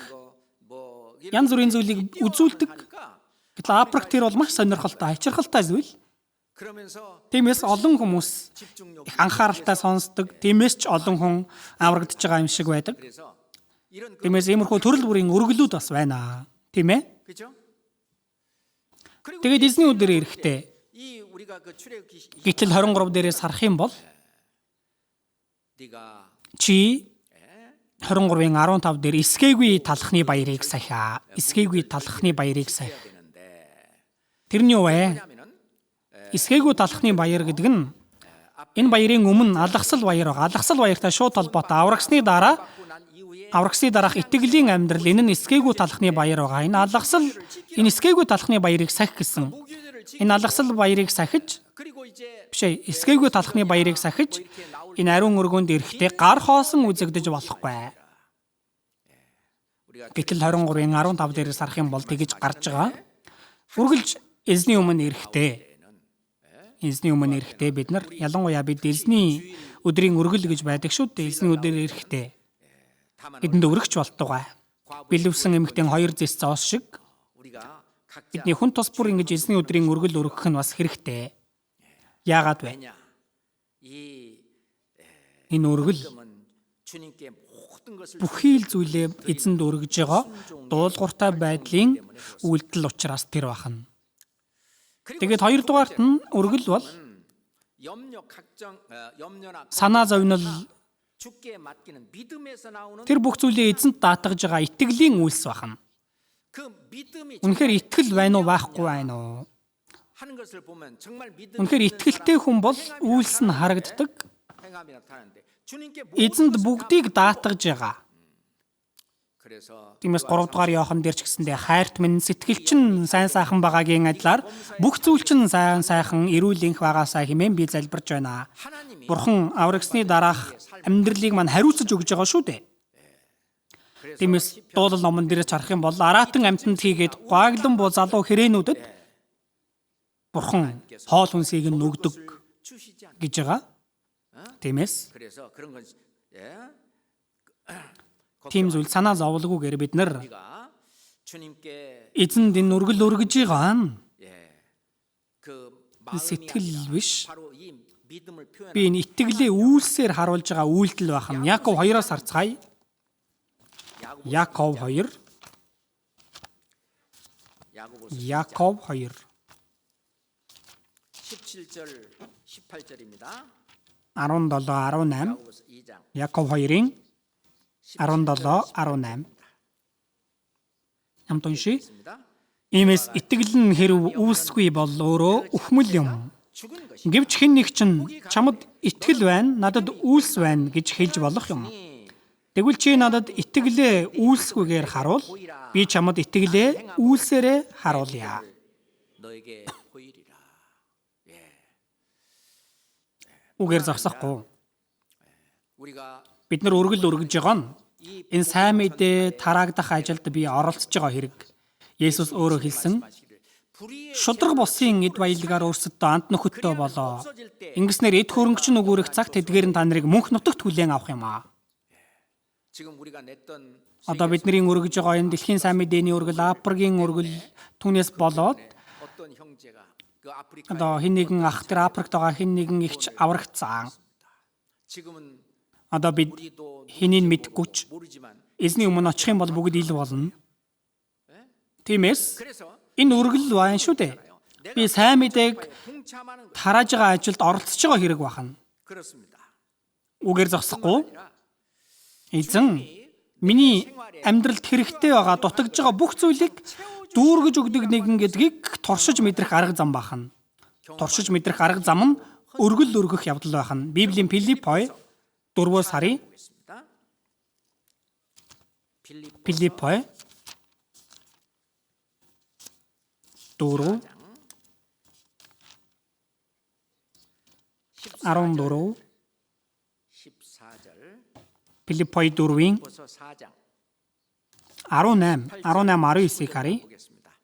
янз бүрийн зүйлийг үзүүлдэг. Гэтэл Африк тэр бол маш сонирхолтой, хачирхалтай зүйл. Тиймээс олон хүмүүс их анхааралтай сонсдог. Тиймээс ч олон хүн аврагдж байгаа юм шиг байдаг. Тиймээс иймэрхүү төрөл бүрийн өргөлүүд бас байна. Тийм ээ? Тэгээд эзний өдөр ирэхдээ Гитлэл 23 дээрээс харах юм бол чи 23-ын 15 дээр эсгээгүй талхны баярыг сахиа. Эсгээгүй талхны баярыг сахих. Тэрний юу вэ? Эсгээгүй талхны баяр гэдэг нь энэ баярын өмнө алгасал баяр байгаа. Алгасал баяртай шууд холбоотой. Аврагсны дараах итгэлийн амьдрал энэ нь эсгээгүй талхны баяр байгаа. Энэ эсгээгүй талхны баярыг сахих гэсэн. Энэ алгасал баярыг сахиж эсгээгүй талхны баярыг сахиж энэ ариун өргөнд ирэхдээ гар хоосон үзэгдэж болохгүй. Гэтэл 23-ын 15 дээрээс харах юм бол тэгэж гарч байгаа. Үргэлж эзний өмнө ирэхдээ бид нар ялангуяа бид эзний өдрийн өргөл гэж байдаг шүү дээ. Эзний өдөр ирэхдээ бидэнд өргөж болтугай. Билвсэн эмэгтэй 2 зэс зоос шиг бидний хүн тус бүр ингэж эзний өдрийн өргөл өргөх нь бас хэрэгтэй. Яагаад вэ? Энэ өргөл бүхий л зүйлээ эзэнд өргөж байгаа дуулууртай байдлын үйлдэл учраас тэр бахна. Тэгээд хоёрдугаарт нь өргөл бол санаа зовнил тэр бүх зүйлээ эзэнд даатгаж байгаа итгэлийн үйлс бахна. Үнэхээр итгэл байна уу байхгүй байна уу? Үнэхээр итгэлтэй хүн бол үйлс нь харагддаг. Эзэнд бүгдийг даатгаж байгаа. Тиймээс 3 дугаар Иохан дээр ч гэсэндээ хайрт минь сэтгэл чинь сайн сайхан байгаагийн адилаар бүх зүйл чинь сайн сайхан эрүүл энх байгаасаа хэмээн би залбирч байна. Бурхан аврагсны дараах амьдралыг мань хариуцаж өгж байгаа шүү дээ. Тиймээс дуулал номон дээрээс харах юм бол араатан амьтанд хийгээд гуаглан буу залуу хэрээнүүдэд Бурхан хоол хүнсийг нь өгдөг гэж байгаа. Тиймээс тийм зүйл санаа зовлгүйгээр бид нар эзэнд энэ үргэл өргөж байгаа нь сэтгэл биш. Би энэ итгэлээ үйлсээр харуулж байгаа үйлдэл байх нь Яков 2-оос харцгаая. Яков 2. 17절 18절입니다. 17, 18. Яков 2-ын 17, 18. Хамт уншия. Иймээс итгэл нь хэрв үйлсгүй бол өөрөө үхмэл юм. Гэвч хэн нэг чинь чамд итгэл байна, надад үйлс байна гэж хэлж болох юм. Тэгвэл чи надад итгэлээ үйлсгүйгээр харуул, би чамд итгэлээ үйлсээрээ харуулъя. Үгээр зогсохгүй. Бид нар үргэл өргөж байгаа нь энэ сайн мэдээ тараагдах ажилд би оролцож байгаа хэрэг. Есүс өөрөө хэлсэн шудраг босын эд баялгаар өөрсөдөө амт нөхөдтэй болоо. Ингэснээр эд хөрөнгөч нүгүрэх цаг тэдгээр нь та нарыг мөнх нутагт хүлээн авах юм аа. Одоо бидний өргөж байгаа энэ дэлхийн сайн мэдээний өргөл, Африкийн өргөл түүнээс болоод одоо хэн нэгэн ах тэр Африкт байгаа хэн нэгэн ихч аврагцсан. Одоо бид хэнийг мэдэхгүй ч эзний өмнө очих юм бол бүгд ил болно. Тиймээс энэ өргөл байна шүү дээ. Би сайн мэдээг тарааж байгаа ажилд оролцож байгаа хэрэг байна. Үгээр зогсохгүй. Эзэн миний амьдралд хэрэгтэй байгаа дутагдж байгаа бүх зүйлийг дүүргэж өгдөг нэгэн гэдгийг туршиж мэдрэх арга зам байна. Туршиж мэдрэх арга зам нь өргөл өргөх явдал байна. Библийн Филиппой 4-өөс харъя. Филиппой 4 14 Филиппой 4-ийн 18-19-ийг харъя.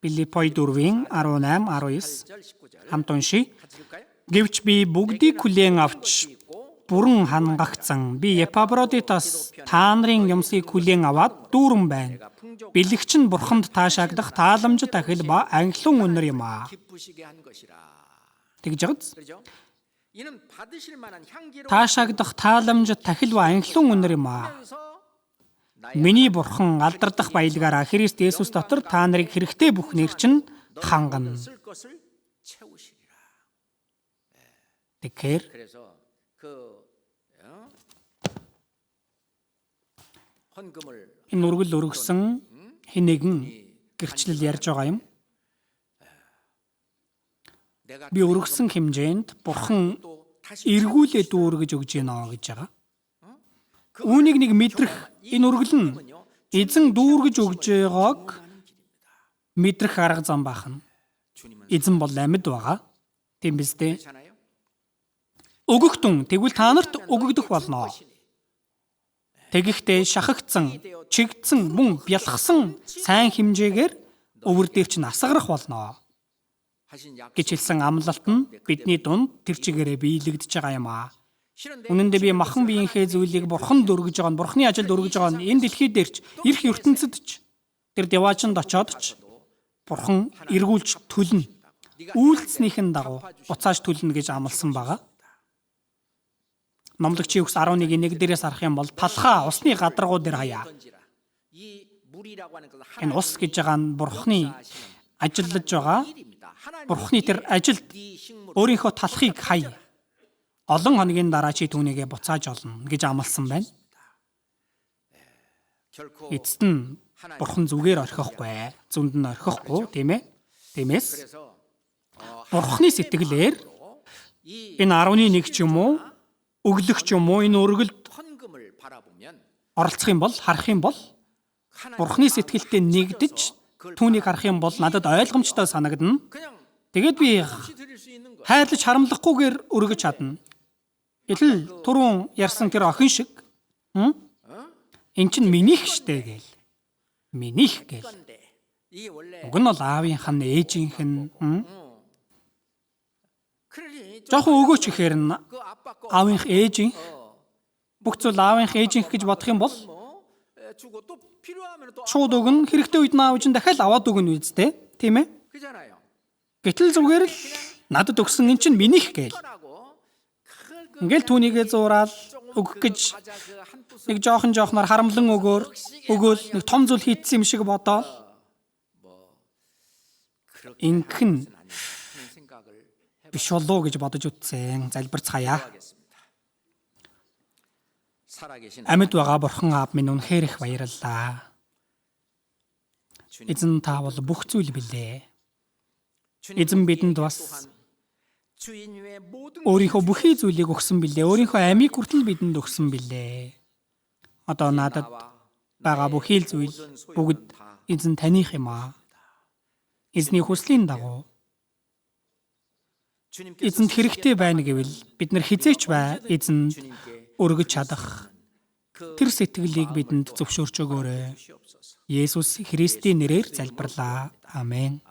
Филиппой 4-ийн 18-19 хамт уншия. Гэвч би бүгдийг хүлээн авч бүрэн хангагдсан. Би Епафродитос та нарын юмсыг хүлээн аваад дүүрэн байна. Бэлэгч нь бурханд таашаагдах тааламж тахил ба анхлын үнэр юм аа. Тэгж ягц. Таашаагдах тааламж тахил ба анхлын үнэр юм аа. Миний бурхан алдардах баялгаараа Христ Есүс дотор та нарыг хэрэгтэй бүхнээр чинь хангана. Тэгэхээр энэ үргэл өргөсөн хэн нэгэн гэрчлэл ярьж байгаа юм. Би өргөсөн хэмжээнд бурхан эргүүлээ дүүргэж өгж гинэ гэж байгаа. Үүнийг нэг мэдрэх энэ үргэл нь эзэн дүүргэж өгж байгааг мэдрэх арга зам байна. Эзэн бол амьд байгаа. Тийм биз дээ. Өгөхдөн тэгвэл та нарт өгөгдөх болно. Тэгэхдээ шахагдсан, чигдсэн, мөн бялхсан сайн хэмжээгээр өвөр дээр чинь асгарах болно гэж хэлсэн амлалт нь бидний дунд тэр чигээрээ биелэгдэж байгаа юм аа. Үнэн дээр би махан биеийнхээ зүйлийг бурханд өргөж байгаа нь, бурхны ажилд өргөж байгаа нь энэ дэлхий дээр ч, эрх ертөнцид ч, тэр деваачнд очоод ч бурхан эргүүлж төлнө. Үйлснийхэн дагуу буцааж төлнө гэж амласан байгаа. Номлогчийн үгс 11:1 дээрээс харах юм бол талхаа усны гадаргуу дээр хаяа. Энэ ус гэж байгаа нь бурхны ажиллаж байгаа. Бурхны тэр ажилд өөрийнхөө талхыг хай. Олон хоногийн дараа чи түүнийгээ буцааж олно гэж амласан байна. Эцэст нь бурхан зүгээр орхихгүй, зүүнд нь орхихгүй, тийм ээ? Тиймээс бурхны сэтгэлээр энэ 11 ч юм уу өглөх ч юм уу энэ өргөлд оролцох юм бол, харах юм бол бурхны сэтгэлтэй нэгдэж түүнийг харах юм бол надад ойлгомжтой санагдана. Тэгээд би хайрлаж харамлахгүйгээр өргөж чадна. Гэтэл түрүүн ярьсан тэр охин шиг энэ чинь минийх штэ гээл. минийх гээл. 건데 이게 원래 Уг нь бол аавынх нь ээжийнх нь 그러니 좀 жоохон өгөөч гэхээр нь 그 아빠 거 аавынх ээжийнх бүх зүйл аавынх ээжийнх гэж бодох юм бол 주고 또 필요하면 또 шууд өгнө. Хэрэгтэй үед нь аав чинь дахиад аваад өгнө үсттэй. Тийм ээ? 그잖아요. Гэтэл зүгээр л надад өгсөн эн чинь минийх гээл. 거라고 Ингээл түүнийгээ зуураад өгөх гэж нэг жоохноор харамлан өгөөл нэг том зүйл хийцсэн юм шиг бодоод инхэн 생각을 биш болоо гэж бодож үтсэн. Залбирцгаая. 살아계신 Амьд байгаа бурхан аав минь үнэхээр их баярлалаа. Эзэн та бол бүх зүйл билээ. Эзэн бидэнд бас 주인 외 모든 өөрийнхөө бүхий зүйлийг өгсөн билээ. Өөрийнхөө амийг хүртэл бидэнд өгсөн билээ. Одоо надад байгаа бүхий л зүйл бүгд эзэн таних юм аа. Эзний хүслийн дагуу эзэнд хэрэгтэй байна гэвэл бид нар хизээч бай эзэнд өргөж чадах тэр сэтгэлийг бидэнд зөвшөөрч өгөөрэй. Есүс Христийн нэрээр залбирлаа. Амен.